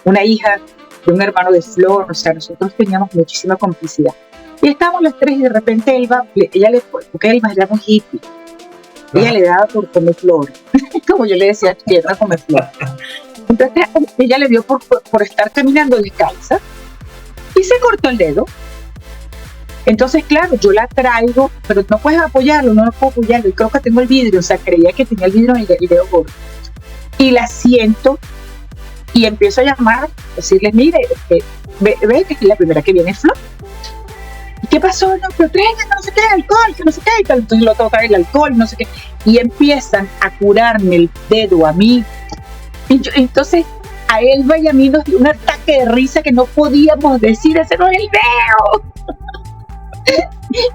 Speaker 2: una hija de un hermano de Flor, o sea, nosotros teníamos muchísima complicidad. Y estábamos las tres y de repente Elba, porque Elba era muy hippie, ella le daba por comer flor, como yo le decía, tierra comer flor. Entonces ella le dio por estar caminando descalza y se cortó el dedo. Entonces, claro, yo la traigo, pero no puedes apoyarlo, no puedo apoyarlo, y creo que tengo el vidrio, o sea, creía que tenía el vidrio en el dedo gordo. Y la siento y empiezo a llamar, decirles, mire, ve que es la primera que viene Flor. ¿Y qué pasó? No, pero traigan, no sé qué, alcohol, que no sé qué, y tal. Entonces lo tengo que traer el alcohol, no sé qué. Y empiezan a curarme el dedo a mí. Entonces, a Elba y a mí nos dio un ataque de risa que no podíamos decir, ese no es el dedo.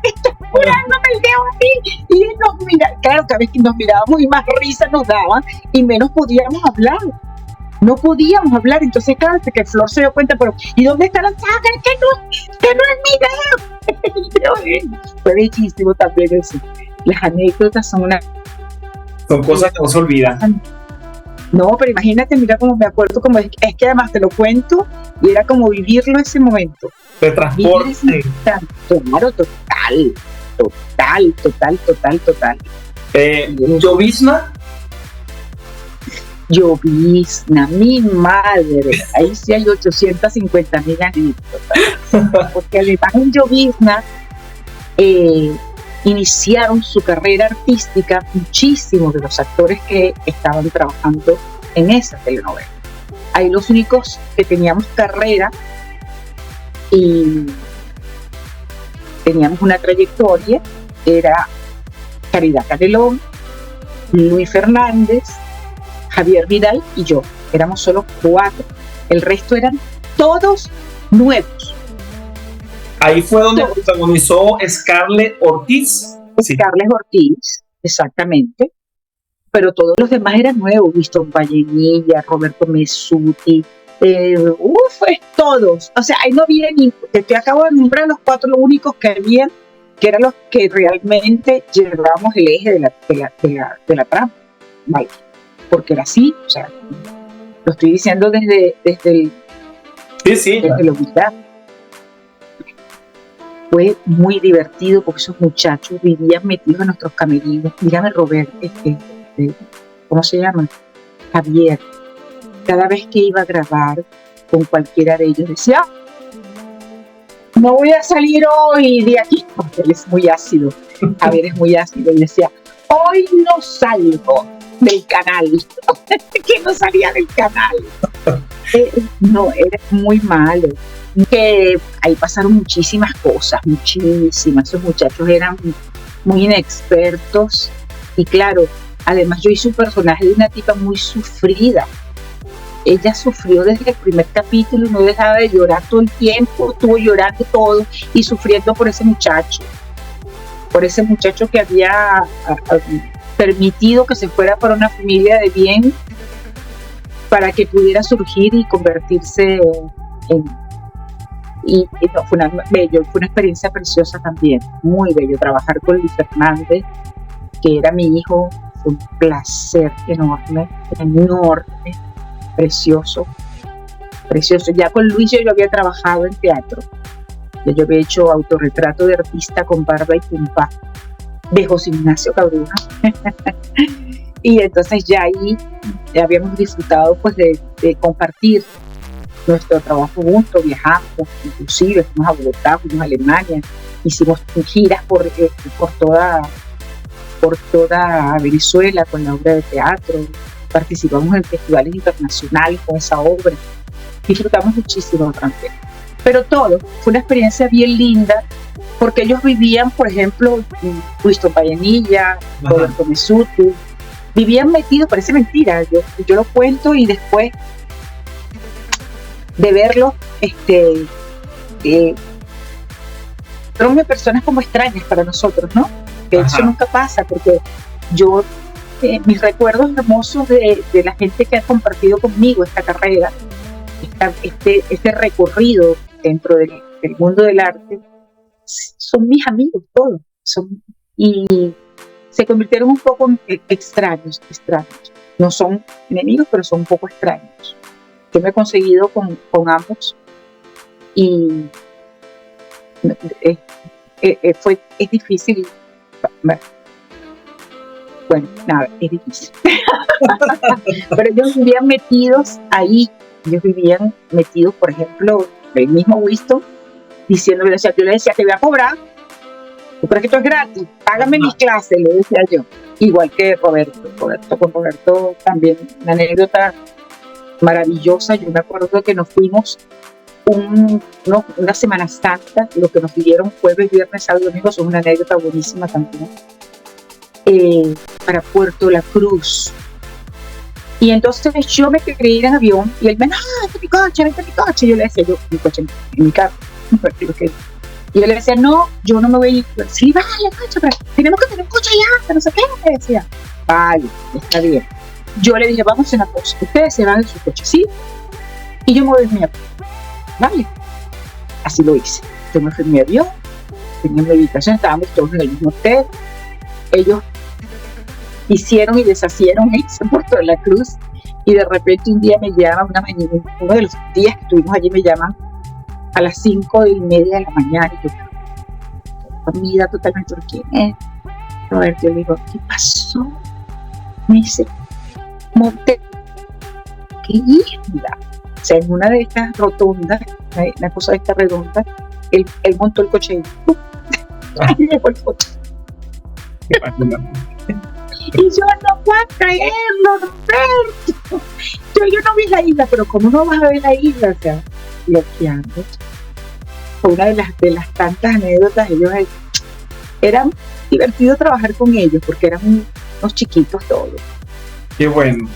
Speaker 2: Está curándome el dedo a mí. Y él nos mira, claro, cada vez que nos mirábamos y más risa nos daban y menos podíamos hablar. No podíamos hablar, entonces claro, hasta que Flor se dio cuenta, pero ¿y dónde está la sangre? Que no es mi dedo. Fue bellísimo también eso. Las anécdotas son
Speaker 1: cosas que no se olvidan.
Speaker 2: No, pero imagínate, mira cómo me acuerdo, como es que además te lo cuento y era como vivirlo ese momento.
Speaker 1: De transporte.
Speaker 2: Claro, total. Llovizna, mi madre, ahí sí hay 850,000 anécdotas, porque además en Llovizna iniciaron su carrera artística muchísimos de los actores que estaban trabajando en esa telenovela. Ahí los únicos que teníamos carrera y teníamos una trayectoria era Caridad Canelón, Luis Fernández, Javier Vidal y yo. Éramos solo 4. El resto eran todos nuevos.
Speaker 1: Ahí fue donde protagonizó Scarlett Ortiz.
Speaker 2: Scarlett Ortiz, exactamente. Pero todos los demás eran nuevos. Winston Vallenilla, Roberto Mesuti, todos. O sea, ahí no había ni. Te acabo de nombrar los 4, los únicos que habían, que eran los que realmente llevábamos el eje de la trama. Vale. Porque era así, o sea, lo estoy diciendo desde la humildad. Fue muy divertido porque esos muchachos vivían metidos en nuestros camerinos. Dígame, Robert, ¿cómo se llama? Javier. Cada vez que iba a grabar con cualquiera de ellos decía, no voy a salir hoy de aquí, porque él es muy ácido. Javier es muy ácido y decía, hoy no salgo del canal, que no salía del canal. No, era muy malo. Que ahí pasaron muchísimas cosas, muchísimas. Esos muchachos eran muy inexpertos y claro, además yo hice un personaje de una tipa muy sufrida. Ella sufrió desde el primer capítulo, no dejaba de llorar todo el tiempo, estuvo llorando todo y sufriendo por ese muchacho que había permitido que se fuera para una familia de bien para que pudiera surgir y convertirse fue una experiencia preciosa también, muy bello trabajar con Luis Fernández, que era mi hijo fue un placer enorme, enorme, precioso, precioso. Ya con Luis yo había trabajado en teatro. Yo había hecho autorretrato de artista con barba y pumpa de José Ignacio Cabrera. Y entonces ya ahí ya habíamos disfrutado pues de compartir nuestro trabajo juntos, viajamos, inclusive fuimos a Bogotá, fuimos a Alemania, hicimos giras por toda Venezuela con la obra de teatro, participamos en festivales internacionales con esa obra, disfrutamos muchísimo también. Pero todo fue una experiencia bien linda, porque ellos vivían, por ejemplo, Winston Vallenilla, Roberto Mesuti, vivían metidos, parece mentira, yo lo cuento y después de verlo, fueron personas como extrañas para nosotros, ¿no? Que eso nunca pasa, porque yo, mis recuerdos hermosos de la gente que ha compartido conmigo esta carrera, este recorrido dentro del mundo del arte, son mis amigos todos, y se convirtieron un poco en extraños, no son enemigos, pero son un poco extraños. Yo me he conseguido con ambos y es difícil. Bueno, nada, es difícil. Pero ellos vivían metidos ahí. Ellos vivían metidos, por ejemplo, el mismo Winston, diciéndome, yo le decía, te voy a cobrar. ¿Tú crees que esto es gratis? Págame mis clases, le decía yo. Igual que Roberto. Con Roberto también una anécdota maravillosa. Yo me acuerdo que nos fuimos una Semana Santa, lo que nos dieron jueves, viernes, sábado y domingo, son una anécdota buenísima también, para Puerto La Cruz. Y entonces yo me quería ir en avión y él me dijo, vente mi coche. Yo le decía, mi coche en mi carro. Y yo le decía, no, yo no me voy a ir. Sí, vale, coche, pero tenemos que tener un coche allá, no sé qué, me decía. Vale, está bien. Yo le dije, vamos a una cosa, ustedes se van en su coche, ¿sí? Y yo me voy en mi avión. Vale, así lo hice. Yo me fui en mi avión, tenía mi habitación, estábamos todos en el mismo hotel. Ellos hicieron y deshacieron eso por toda la Cruz, y de repente un día me llaman, uno de los días que estuvimos allí me llaman a las 5:30 de la mañana, y yo dormida totalmente. ¿Quién es? Roberto, yo le digo, ¿qué pasó? Me dice, monté, qué isla. O sea, en una de estas rotondas, una cosa de esta redonda, él montó el coche y llegó el coche. Y yo no puedo creerlo, Roberto. Yo no vi la isla, pero ¿cómo no vas a ver la isla? O sea, bloqueando. Fue una de las tantas anécdotas. Ellos era divertido trabajar con ellos porque eran unos chiquitos todos.
Speaker 1: Qué bueno.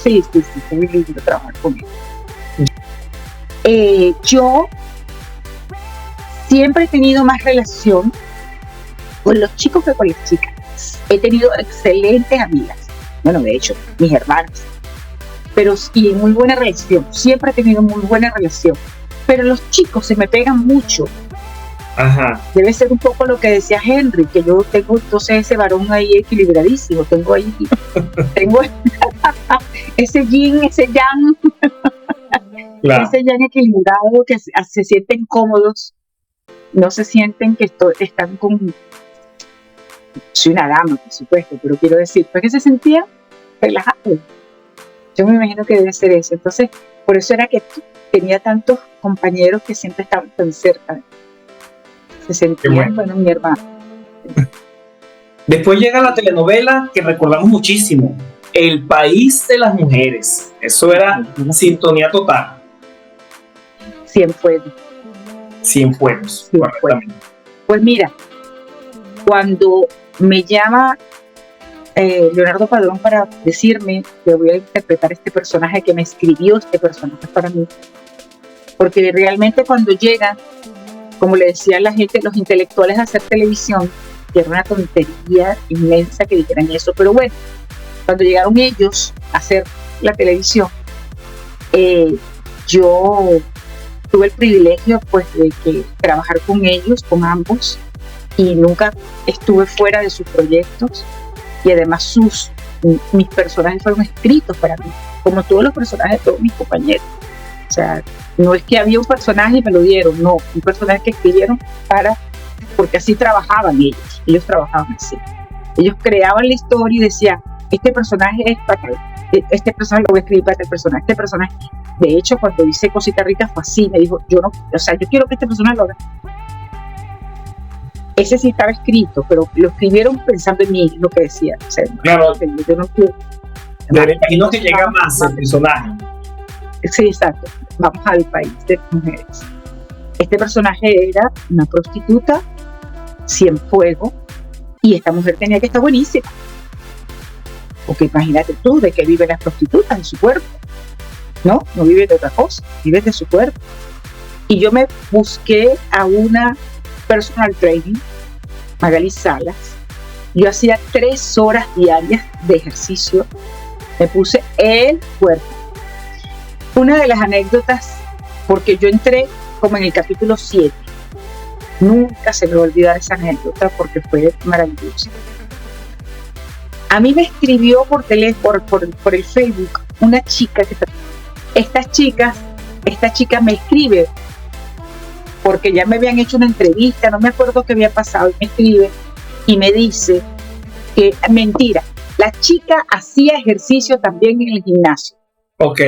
Speaker 2: Sí, fue muy lindo trabajar con ellos. Yo siempre he tenido más relación con los chicos que con las chicas. He tenido excelentes amigas, bueno, de hecho, mis hermanas, pero sí, muy buena relación, siempre he tenido muy buena relación, pero los chicos se me pegan mucho. Debe ser un poco lo que decía Henry, que yo tengo entonces ese varón ahí equilibradísimo, tengo ese yin, ese yang, claro. Ese yang equilibrado, que se sienten cómodos, no se sienten que están con... Soy una dama, por supuesto, pero quiero decir, pues que se sentían relajados. Yo me imagino que debe ser eso. Entonces, por eso era que tenía tantos compañeros que siempre estaban tan cerca. Se sentían, bueno, mi hermano.
Speaker 1: Después llega la telenovela que recordamos muchísimo, El País de las Mujeres. Eso era sintonía total.
Speaker 2: Cienfuegos.
Speaker 1: Cienfuegos, correctamente.
Speaker 2: Pues mira, cuando me llama Leonardo Padrón para decirme que voy a interpretar este personaje, que me escribió este personaje para mí, porque realmente cuando llegan, como le decía la gente, los intelectuales a hacer televisión, que era una tontería inmensa que dijeran eso, pero bueno, cuando llegaron ellos a hacer la televisión, yo tuve el privilegio pues de trabajar con ellos, con ambos, y nunca estuve fuera de sus proyectos. y además mis personajes fueron escritos para mí, como todos los personajes de todos mis compañeros. O sea, no es que había un personaje y me lo dieron, no, un personaje que escribieron porque así trabajaban ellos trabajaban así. Ellos creaban la historia y decían, este personaje es para este personaje lo voy a escribir para este personaje. De hecho, cuando hice Cositas Ricas fue así, me dijo, yo quiero que este personaje lo haga. Ese sí estaba escrito, pero lo escribieron pensando en mí, lo que decía. O sea,
Speaker 1: claro, yo no quiero. Me imagino que llega más el personaje.
Speaker 2: Sí, exacto. Vamos al país de mujeres. Este personaje era una prostituta, Cienfuegos, y esta mujer tenía que estar buenísima. Porque imagínate tú, ¿de qué viven las prostitutas? De su cuerpo. No viven de otra cosa, viven de su cuerpo. Y yo me busqué a una personal training, Magali Salas. Yo hacía 3 horas diarias de ejercicio, me puse el cuerpo. Una de las anécdotas, porque yo entré como en el capítulo 7, nunca se me va a olvidar esa anécdota porque fue maravillosa. A mí me escribió por teléfono, por el Facebook, una chica esta chica me escribe porque ya me habían hecho una entrevista, no me acuerdo qué había pasado, y me escribe y me dice que, mentira, la chica hacía ejercicio también en el gimnasio.
Speaker 1: Ok.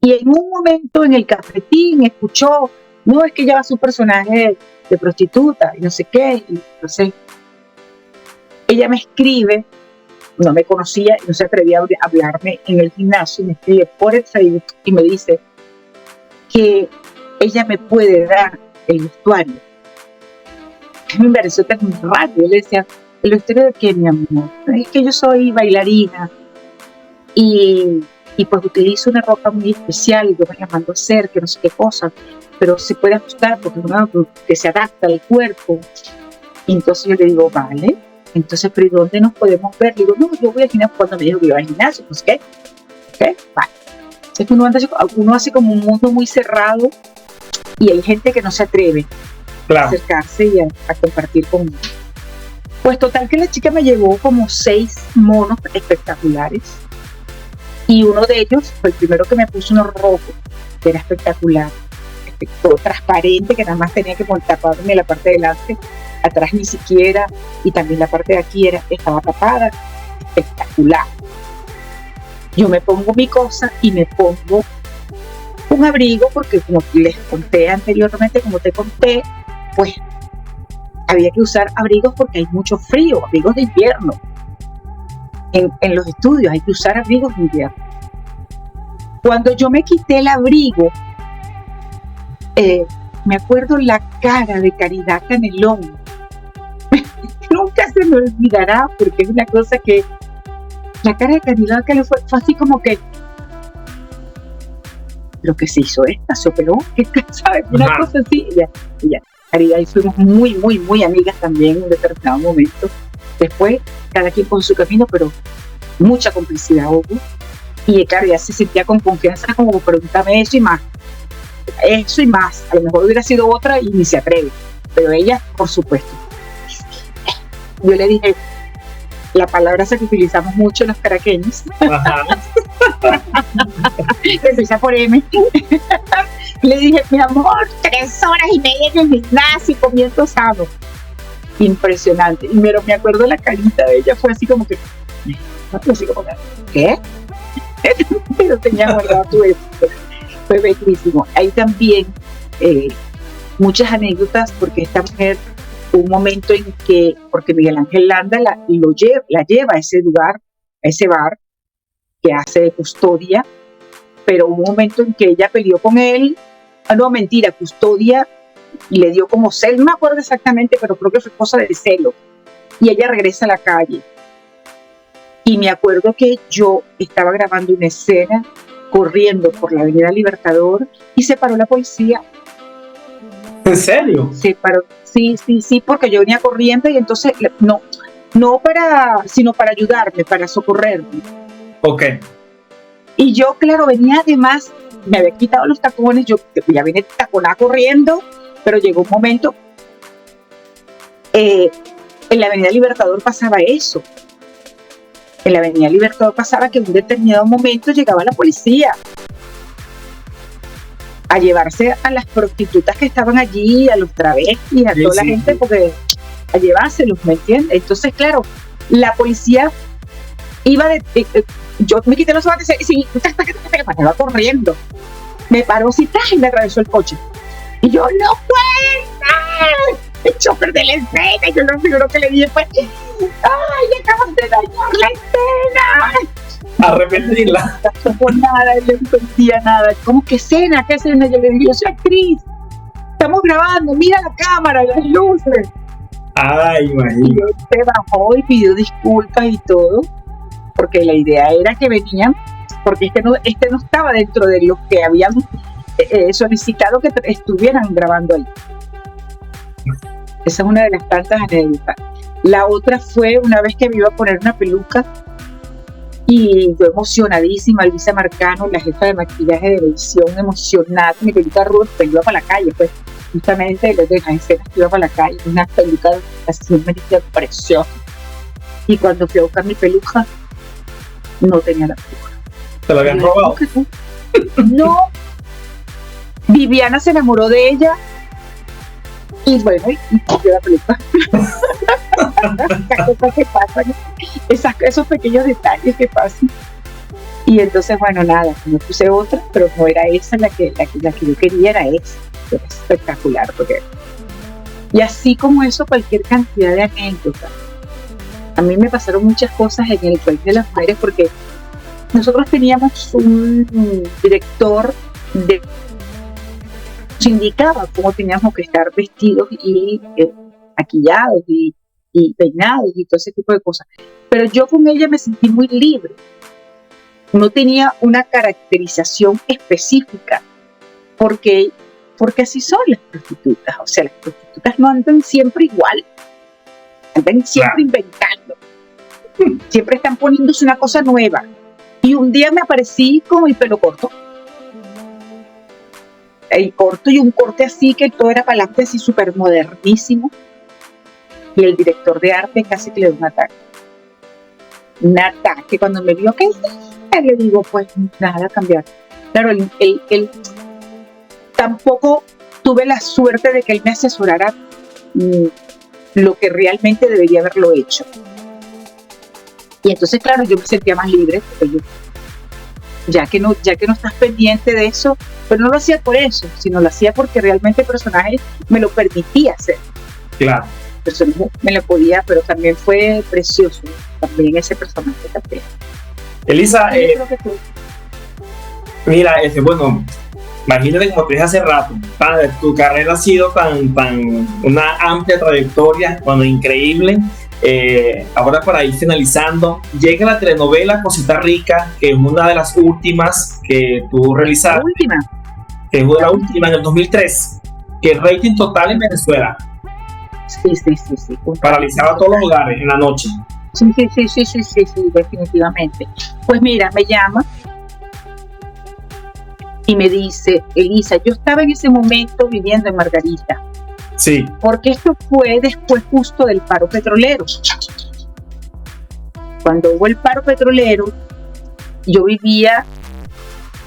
Speaker 2: Y en un momento en el cafetín escuchó, no, es que ella va a su personaje de prostituta y no sé qué, y entonces ella me escribe, no me conocía y no se atrevía a hablarme en el gimnasio, y me escribe por el Facebook y me dice que ella me puede dar el vestuario. Me pareció tan raro. Yo le decía, ¿el vestuario de qué, mi amor? Es que yo soy bailarina y pues utilizo una ropa muy especial y yo me la mando a hacer, que no sé qué cosa, pero se puede ajustar porque es una que se adapta al cuerpo. Y entonces yo le digo, vale, entonces, ¿pero y dónde nos podemos ver? Le digo, no, yo voy al gimnasio. Cuando me dijo que iba al gimnasio, pues ¿qué? Vale. Entonces uno hace como un mundo muy cerrado y hay gente que no se atreve a acercarse y a compartir conmigo. Pues total que la chica me llevó como 6 monos espectaculares y uno de ellos fue el primero que me puso uno rojo, que era espectacular, todo transparente, que nada más tenía que taparme la parte de delante, atrás ni siquiera, y también la parte de aquí estaba tapada, espectacular. Yo me pongo mi cosa y me pongo un abrigo porque, como les conté anteriormente, como te conté, pues había que usar abrigos porque hay mucho frío, abrigos de invierno. En los estudios hay que usar abrigos de invierno. Cuando yo me quité el abrigo, me acuerdo la cara de Caridad Canelón. Nunca se me olvidará porque es una cosa que la cara de Caridad Canelón fue así como que lo que se hizo se operó, ¿sabes? Una cosa así. Ella, Caridad y fuimos muy, muy, muy amigas también en un determinado momento. Después, cada quien con su camino, pero mucha complicidad hubo. Y claro, ella se sentía con confianza como pregúntame eso y más. Eso y más. A lo mejor hubiera sido otra y ni se atreve. Pero ella, por supuesto. Yo le dije la palabra esa que utilizamos mucho los caraqueños. Empieza por M. Le dije, mi amor, 3 horas y media en el gimnasio comiendo sano. Impresionante. Pero me acuerdo la carita de ella, fue así como que, ¿qué? Pero tenía guardado todo eso. Fue bellísimo. Hay también muchas anécdotas porque esta mujer, un momento en que, porque Miguel Ángel Landa la lleva a ese lugar, a ese bar que hace de custodia, pero hubo un momento en que ella peleó con él, no, mentira, custodia le dio como celo, no me acuerdo exactamente, pero creo que fue cosa de celo, y ella regresa a la calle. Y me acuerdo que yo estaba grabando una escena corriendo por la Avenida Libertador y se paró la policía.
Speaker 1: ¿En serio?
Speaker 2: Se paró, sí, porque yo venía corriendo y entonces, sino para ayudarme, para socorrerme.
Speaker 1: Ok.
Speaker 2: Y yo, claro, venía además, me había quitado los tacones, yo ya venía taconada corriendo, pero llegó un momento, en la Avenida Libertador pasaba eso. En la Avenida Libertador pasaba que en un determinado momento llegaba la policía a llevarse a las prostitutas que estaban allí, a los travestis, a toda la gente, porque a llevárselos, ¿me entiendes? Entonces, claro, la policía iba yo me quité los zapatos y me iba corriendo. Me paró así, y me atravesó el coche. Y yo, ¡no puede ser! El chofer de la escena. Y yo lo primero que le dije fue, ¡ay, acabas de dañar la escena!
Speaker 1: Arrepentirla.
Speaker 2: No por nada, él no entendía nada. ¿Cómo que escena? ¿Qué escena? Yo le dije, yo soy actriz. Estamos grabando, mira la cámara, las luces.
Speaker 1: Ay, imagínate.
Speaker 2: Y él se bajó y pidió disculpas y todo, porque la idea era que venían, porque este no estaba dentro de los que habían solicitado que estuvieran grabando ahí. Esa es una de las tantas anécdotas. La otra fue una vez que me iba a poner una peluca y yo emocionadísima, Luisa Marcano, la jefa de maquillaje de televisión, emocionada, mi peluca ruda, pues iba para la calle, pues justamente de las escenas que iba para la calle, una peluca así, un menito precioso. Y cuando fui a buscar mi peluca, no tenía la peluca.
Speaker 1: ¿Te lo habían robado?
Speaker 2: No. Viviana se enamoró de ella y bueno, y cogió la peluca. Las cosas que pasan, esos pequeños detalles que pasan. Y entonces, bueno, nada, me puse otra, pero no era esa la que yo quería, era esa. Era espectacular. Y así como eso, cualquier cantidad de anécdotas. A mí me pasaron muchas cosas en el País de las Mujeres porque nosotros teníamos un director que nos indicaba cómo teníamos que estar vestidos y maquillados y peinados y todo ese tipo de cosas. Pero yo con ella me sentí muy libre. No tenía una caracterización específica porque así son las prostitutas. O sea, las prostitutas no andan siempre igual. Andan siempre inventando. Siempre están poniéndose una cosa nueva. Y un día me aparecí con el pelo corto. El corto y un corte así que todo era para adelante, así súper modernísimo. Y el director de arte casi que le dio un ataque. Un ataque. Cuando me vio, ¿qué hice? Le digo, pues nada, cambiar. Claro, él tampoco tuve la suerte de que él me asesorara lo que realmente debería haberlo hecho. Y entonces, claro, yo me sentía más libre, porque ya que no estás pendiente de eso, pero no lo hacía por eso, sino lo hacía porque realmente el personaje me lo permitía hacer.
Speaker 1: Claro.
Speaker 2: El personaje me lo podía, pero también fue precioso, también ese personaje también.
Speaker 1: Elisa,
Speaker 2: creo que tú.
Speaker 1: Mira, bueno, imagínate como te dije hace rato, tu carrera ha sido tan una amplia trayectoria, bueno, increíble. Ahora para ir finalizando, llega la telenovela Cosita Rica, que es una de las últimas que tú realizaste.
Speaker 2: La última.
Speaker 1: Que fue la última en el 2003, que el rating total en Venezuela.
Speaker 2: Sí.
Speaker 1: Paralizaba todos los lugares en la noche.
Speaker 2: Sí, definitivamente. Pues mira, me llama y me dice, Elisa, yo estaba en ese momento viviendo en Margarita.
Speaker 1: Sí.
Speaker 2: Porque esto fue después justo del paro petrolero. Cuando hubo el paro petrolero, yo vivía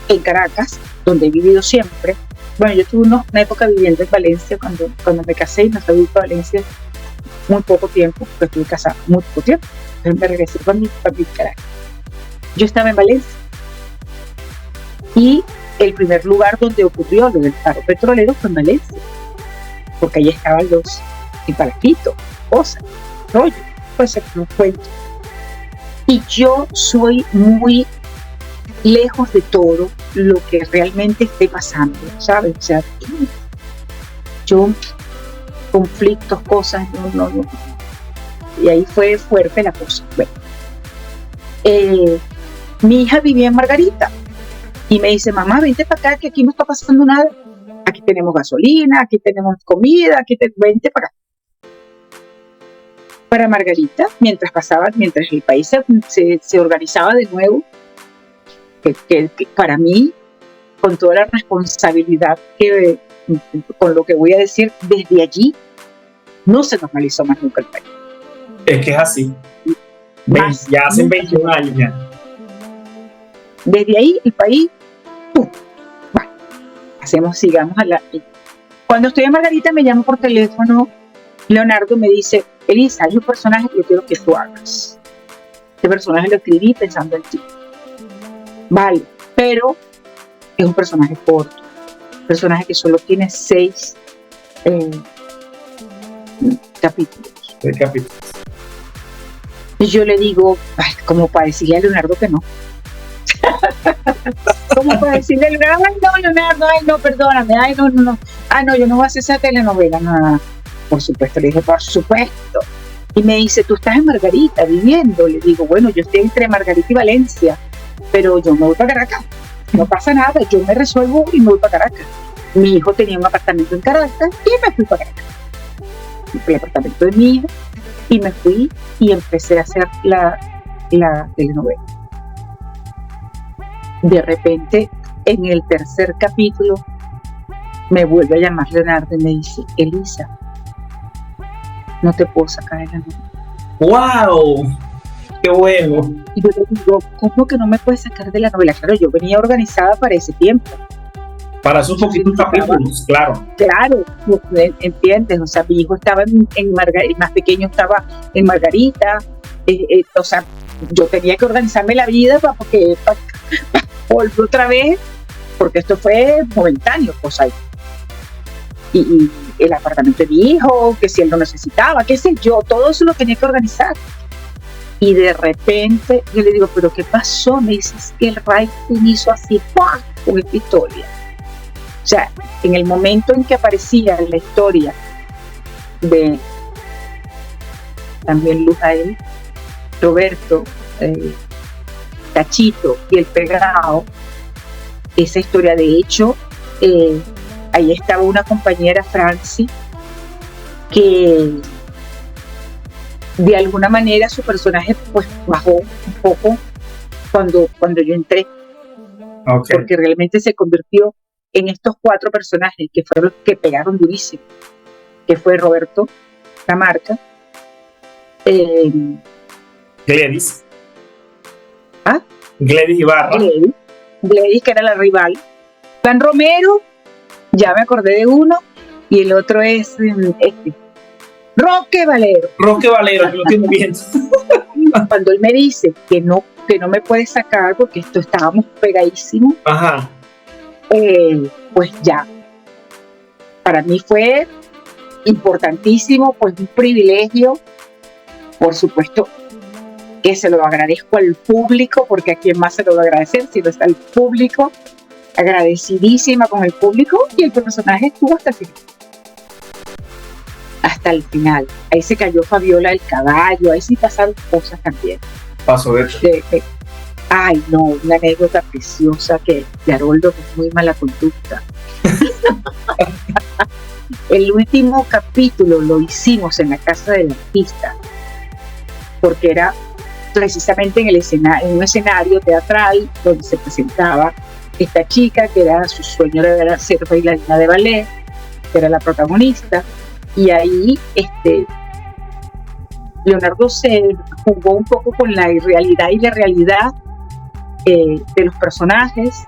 Speaker 2: en Caracas, donde he vivido siempre. Bueno, yo tuve una época viviendo en Valencia cuando me casé y me fui a Valencia muy poco tiempo, porque estuve casada muy poco tiempo. Entonces me regresé para mi Caracas. Yo estaba en Valencia. Y el primer lugar donde ocurrió lo del paro petrolero fue en Valencia. Porque ahí estaban los imparaquitos, cosas, rollo, pues se me cuento. Y yo soy muy lejos de todo lo que realmente esté pasando, ¿sabes? O sea, yo, conflictos, cosas, no. Y ahí fue fuerte la cosa. Bueno, mi hija vivía en Margarita y me dice, mamá, vente para acá que aquí no está pasando nada. Aquí tenemos gasolina, aquí tenemos comida, vente para acá. Para Margarita, mientras el país se organizaba de nuevo, que para mí, con toda la responsabilidad con lo que voy a decir, desde allí no se normalizó más nunca el país.
Speaker 1: Es que es así. Ya hacen 21 años ya.
Speaker 2: Desde ahí el país, ¡pum! Bueno, sigamos a la... Cuando estoy en Margarita me llama por teléfono Leonardo, me dice: Elisa, hay un personaje que yo quiero que tú hagas. Este personaje lo escribí pensando en ti. Vale, pero es un personaje corto, un personaje que solo tiene 6 capítulos.
Speaker 1: 6 capítulos.
Speaker 2: Y yo le digo, como para decirle a Leonardo que no. Como para decirle a Leonardo: ay no, Leonardo, ay no, perdóname, ay no. Ah, no, yo no voy a hacer esa telenovela, no. Por supuesto, le dije, por supuesto. Y me dice: tú estás en Margarita viviendo. Le digo: bueno, yo estoy entre Margarita y Valencia, pero yo me voy para Caracas. No pasa nada, yo me resuelvo y me voy para Caracas. Mi hijo tenía un apartamento en Caracas y me fui para Caracas. El apartamento de mi hijo, y me fui y empecé a hacer la telenovela. De repente, en el tercer capítulo, me vuelve a llamar Leonardo y me dice: Elisa, no te puedo sacar de la novela.
Speaker 1: ¡Wow! ¡Qué bueno!
Speaker 2: Y yo le digo: ¿cómo que no me puedes sacar de la novela? Claro, yo venía organizada para ese tiempo.
Speaker 1: Para esos poquitos capítulos, claro.
Speaker 2: Claro, entiendes. O sea, mi hijo estaba en Margarita, el más pequeño estaba en Margarita. O sea, yo tenía que organizarme la vida para volver otra vez, porque esto fue momentáneo, pues ahí. Y el apartamento de mi hijo, que si él lo necesitaba, qué sé yo, todo eso lo tenía que organizar. Y de repente yo le digo: ¿pero qué pasó? Me dices que el writing hizo así, ¡pua!, con esta historia. O sea, en el momento en que aparecía la historia de también Lujael, Roberto, Cachito y el Pegado, esa historia, de hecho, ahí estaba una compañera, Franci, que de alguna manera su personaje pues bajó un poco cuando yo entré. Okay. Porque realmente se convirtió en estos 4 personajes que fueron los que pegaron durísimo, que fue Roberto Lamarca,
Speaker 1: Gledys.
Speaker 2: ¿Ah?
Speaker 1: Gledys Ibarra.
Speaker 2: Gledys, que era la rival. Juan Romero, ya me acordé de uno, y el otro es Roque Valero.
Speaker 1: Roque Valero, que lo estoy viendo.
Speaker 2: Cuando él me dice que no me puede sacar porque estábamos pegadísimos,
Speaker 1: ajá,
Speaker 2: pues ya, para mí fue importantísimo, pues un privilegio, por supuesto que se lo agradezco al público, porque a quién más se lo voy a agradecer si no está el público. Agradecidísima con el público, y el personaje estuvo hasta el final. Hasta el final. Ahí se cayó Fabiola del caballo, ahí sí pasaron cosas también.
Speaker 1: Pasó de hecho.
Speaker 2: Ay, no, una anécdota preciosa que de Haroldo, con muy mala conducta. El último capítulo lo hicimos en la casa del artista, porque era precisamente en un escenario teatral donde se presentaba esta chica, que era su sueño era ser bailarina de ballet, que era la protagonista, y ahí Leonardo se jugó un poco con la irrealidad y la realidad de los personajes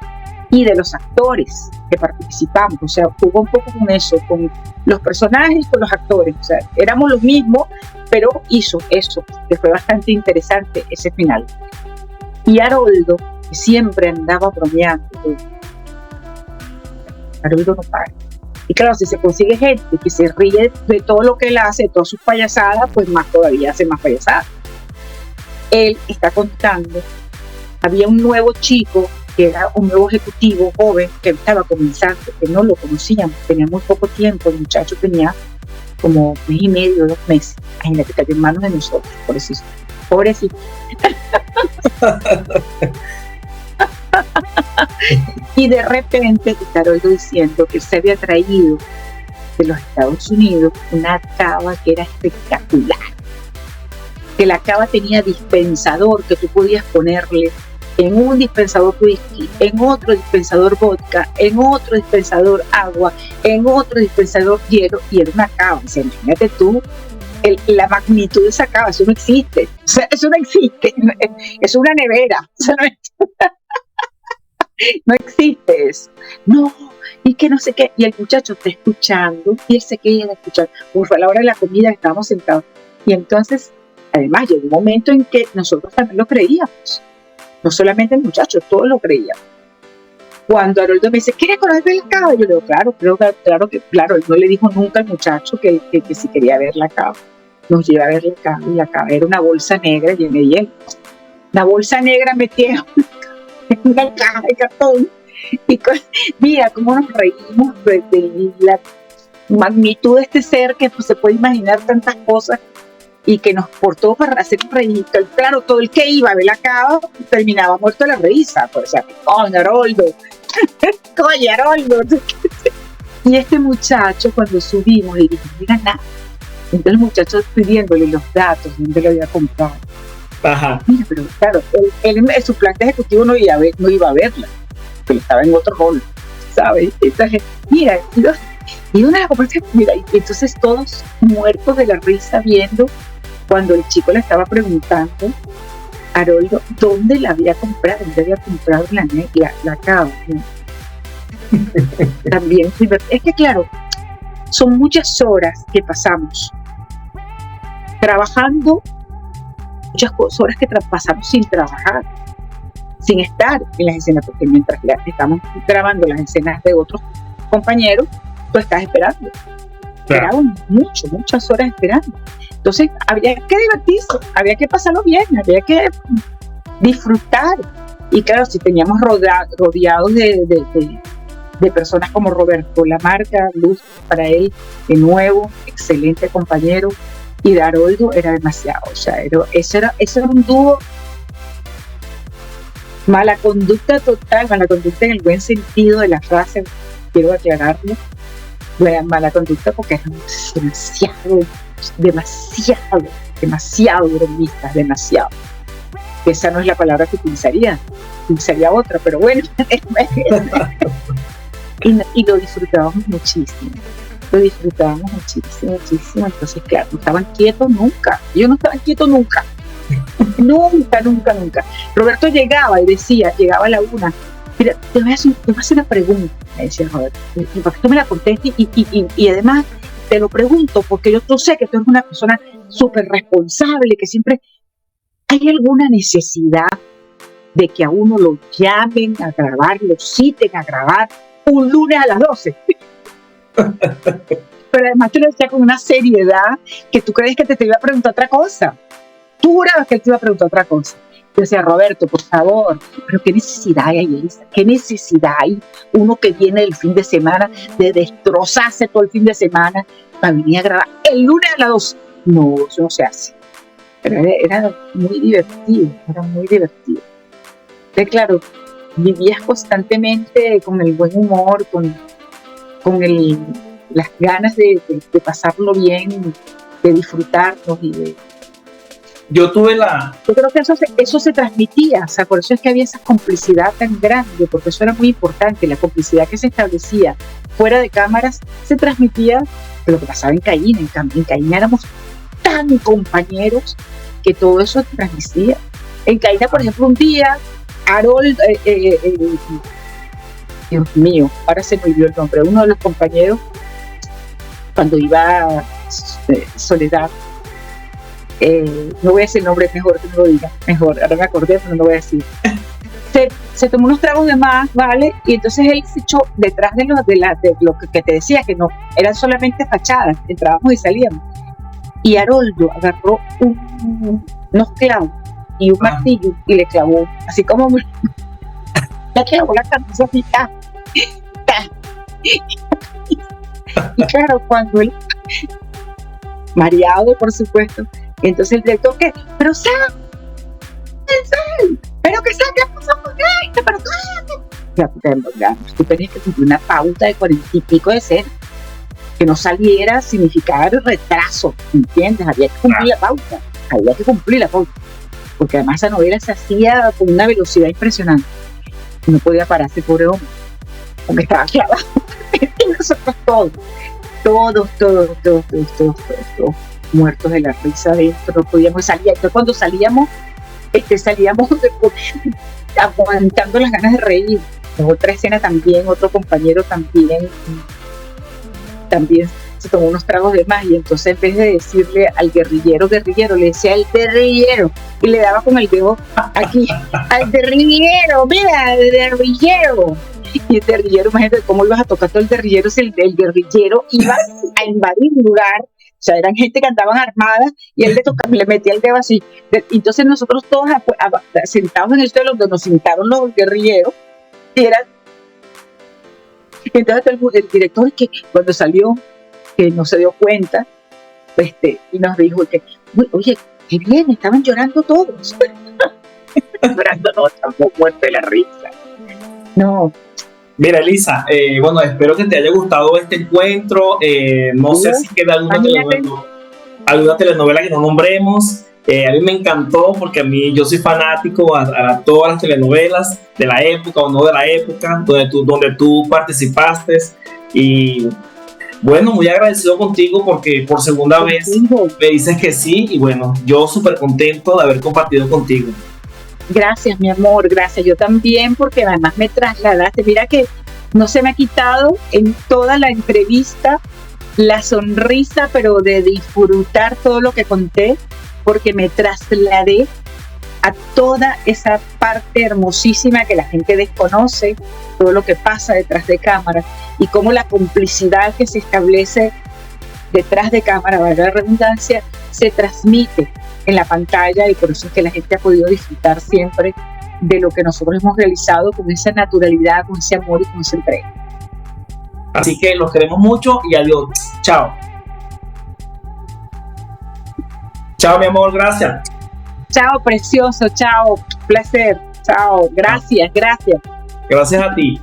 Speaker 2: y de los actores que participamos. O sea, jugó un poco con eso, con los personajes, con los actores. O sea, éramos los mismos, pero hizo eso, que fue bastante interesante ese final. Y Haroldo, que siempre andaba bromeando, Haroldo no para. Y claro, si se consigue gente que se ríe de todo lo que él hace, de todas sus payasadas, pues más todavía hace más payasadas. Él está contando, había un nuevo chico, que era un nuevo ejecutivo joven, que estaba comenzando, que no lo conocíamos, tenía muy poco tiempo, el muchacho tenía como 1 mes y medio, 2 meses. Imagínate, cayó en manos de nosotros, pobrecito. Y de repente está Haroldo diciendo que se había traído de los Estados Unidos una cava que era espectacular, que la cava tenía dispensador, que tú podías ponerle en un dispensador whisky, en otro dispensador vodka, en otro dispensador agua, en otro dispensador hielo, y era una cava. O sea, imagínate tú la magnitud de esa cava, eso no existe. O sea, eso no existe. Es una nevera. O sea, no existe eso. No, y que no sé qué. Y el muchacho está escuchando, y él se queda escuchando. Pues fue a la hora de la comida, estábamos sentados. Y entonces, además, llegó un momento en que nosotros también lo creíamos. No solamente el muchacho, todos lo creíamos. Cuando Haroldo me dice, ¿quieres conocer la cava? Yo le digo, claro. Él no le dijo nunca al muchacho que si quería ver la cava. Nos lleva a ver la cava, y la cava era una bolsa negra llena de hielo. La bolsa negra metida en una caja de cartón. Y mira cómo nos reímos de la magnitud de este ser que pues, se puede imaginar tantas cosas y que nos portó para hacer un reír. Claro, todo el que iba a ver la cava terminaba muerto de la risa. Pues, o sea, coño, Haroldo. Coño, Haroldo. Y este muchacho, cuando subimos, le dijo, mira nada. Entonces el muchacho pidiéndole los datos, dónde lo había comprado.
Speaker 1: Ajá.
Speaker 2: Mira, pero claro, él en su plan de ejecutivo no iba a verla, porque estaba en otro rol, ¿sabes? Entonces, mira, y una de las conversaciones, mira, y entonces todos muertos de la risa viendo cuando el chico le estaba preguntando a Haroldo dónde la había comprado, la cava. También, es que claro, son muchas horas que pasamos trabajando, muchas horas que pasamos sin trabajar, sin estar en las escenas, porque mientras estamos grabando las escenas de otros compañeros, tú estás esperando. Esperábamos muchas horas esperando. Entonces había que divertirse, había que pasarlo bien, había que disfrutar. Y claro, si teníamos rodeados de personas como Roberto Lamarca, luz para él, de nuevo, excelente compañero, y de Haroldo era demasiado. O sea, eso era un dúo. Mala conducta total, mala conducta en el buen sentido de la frase, quiero aclararlo. Mala conducta porque eran demasiado bromistas, demasiado. Esa no es la palabra que utilizaría otra, pero bueno. Y lo disfrutábamos muchísimo. Entonces, claro, no estaban quietos nunca. Yo no estaba quieto nunca. Nunca. Roberto llegaba a la una. Mira, te voy a hacer una pregunta, me decía Roberto, para que tú me la contestes y además te lo pregunto porque yo sé que tú eres una persona súper responsable, que siempre hay alguna necesidad de que a uno lo llamen a grabar, lo citen a grabar un lunes a las 12. Pero además te lo decía con una seriedad que tú crees que te iba a preguntar otra cosa. Tú jurabas que él te iba a preguntar otra cosa. Yo decía, Roberto, por favor, pero ¿qué necesidad hay, Elisa? ¿Qué necesidad hay? Uno que viene el fin de semana de destrozarse todo el fin de semana para venir a grabar el lunes a las 12. No, eso no se hace. Pero era muy divertido. Entonces, claro, vivías constantemente con el buen humor, con las ganas de pasarlo bien, de disfrutarnos y de...
Speaker 1: Yo
Speaker 2: creo que eso se transmitía, o sea, por eso es que había esa complicidad tan grande, porque eso era muy importante, la complicidad que se establecía fuera de cámaras se transmitía de lo que pasaba en Caína. En Caína éramos tan compañeros que todo eso se transmitía. En Caína, por ejemplo, un día, Harold, Dios mío, ahora se me olvidó el nombre, uno de los compañeros, cuando iba Soledad, no voy a decir el nombre, es mejor que no lo diga, ahora me acordé, pero no lo voy a decir. Se tomó unos tragos de más, ¿vale? Y entonces él se echó detrás de lo que te decía, que no, eran solamente fachadas, entrábamos y salíamos. Y Haroldo agarró unos clavos y un martillo y le clavó, así como le clavó la cabeza así, y claro, cuando él, mareado por supuesto, entonces el director, ¿qué? Pero Sam, pero que Sam, ¿qué pasó con esto? Pero cállate. Tú tenías que cumplir una pauta de 40 y pico de escenas, que no saliera significar retraso, ¿entiendes? Había que cumplir la pauta, porque además esa novela se hacía con una velocidad impresionante, no podía pararse, pobre hombre, porque estaba clavado. Y nosotros todos, muertos de la risa dentro, no podíamos salir. Entonces cuando salíamos aguantando las ganas de reír. En otra escena también, otro compañero también se tomó unos tragos de más, y entonces en vez de decirle al guerrillero, le decía el guerrillero, y le daba con el dedo aquí, al guerrillero, mira, el guerrillero. Y el guerrillero, imagínate cómo ibas a tocar todo el guerrillero si el guerrillero iba a invadir un lugar. O sea, eran gente que andaban armadas y él le metía el dedo así. Entonces nosotros todos sentados en el suelo donde nos sentaron los guerrilleros, y entonces el director, que cuando salió, que no se dio cuenta, y nos dijo que, oye, qué bien, estaban llorando todos. Llorando, no, estamos muertos de la risa. No.
Speaker 1: Mira, Elisa, bueno, espero que te haya gustado este encuentro. No sé si queda alguna telenovela que no nombremos. A mí me encantó porque yo soy fanático a todas las telenovelas de la época o no de la época, donde tú participaste. Y bueno, muy agradecido contigo porque por segunda vez me dices que sí, y bueno, yo súper contento de haber compartido contigo.
Speaker 2: Gracias, mi amor, gracias. Yo también, porque además me trasladaste. Mira que no se me ha quitado en toda la entrevista la sonrisa, pero de disfrutar todo lo que conté, porque me trasladé a toda esa parte hermosísima que la gente desconoce, todo lo que pasa detrás de cámara, y cómo la complicidad que se establece detrás de cámara, valga la redundancia, se transmite en la pantalla, y por eso es que la gente ha podido disfrutar siempre de lo que nosotros hemos realizado con esa naturalidad, con ese amor y con esa entrega.
Speaker 1: Así que los queremos mucho y adiós. Chao. Chao, mi amor, gracias.
Speaker 2: Chao, precioso, chao, placer, chao, gracias.
Speaker 1: Gracias a ti.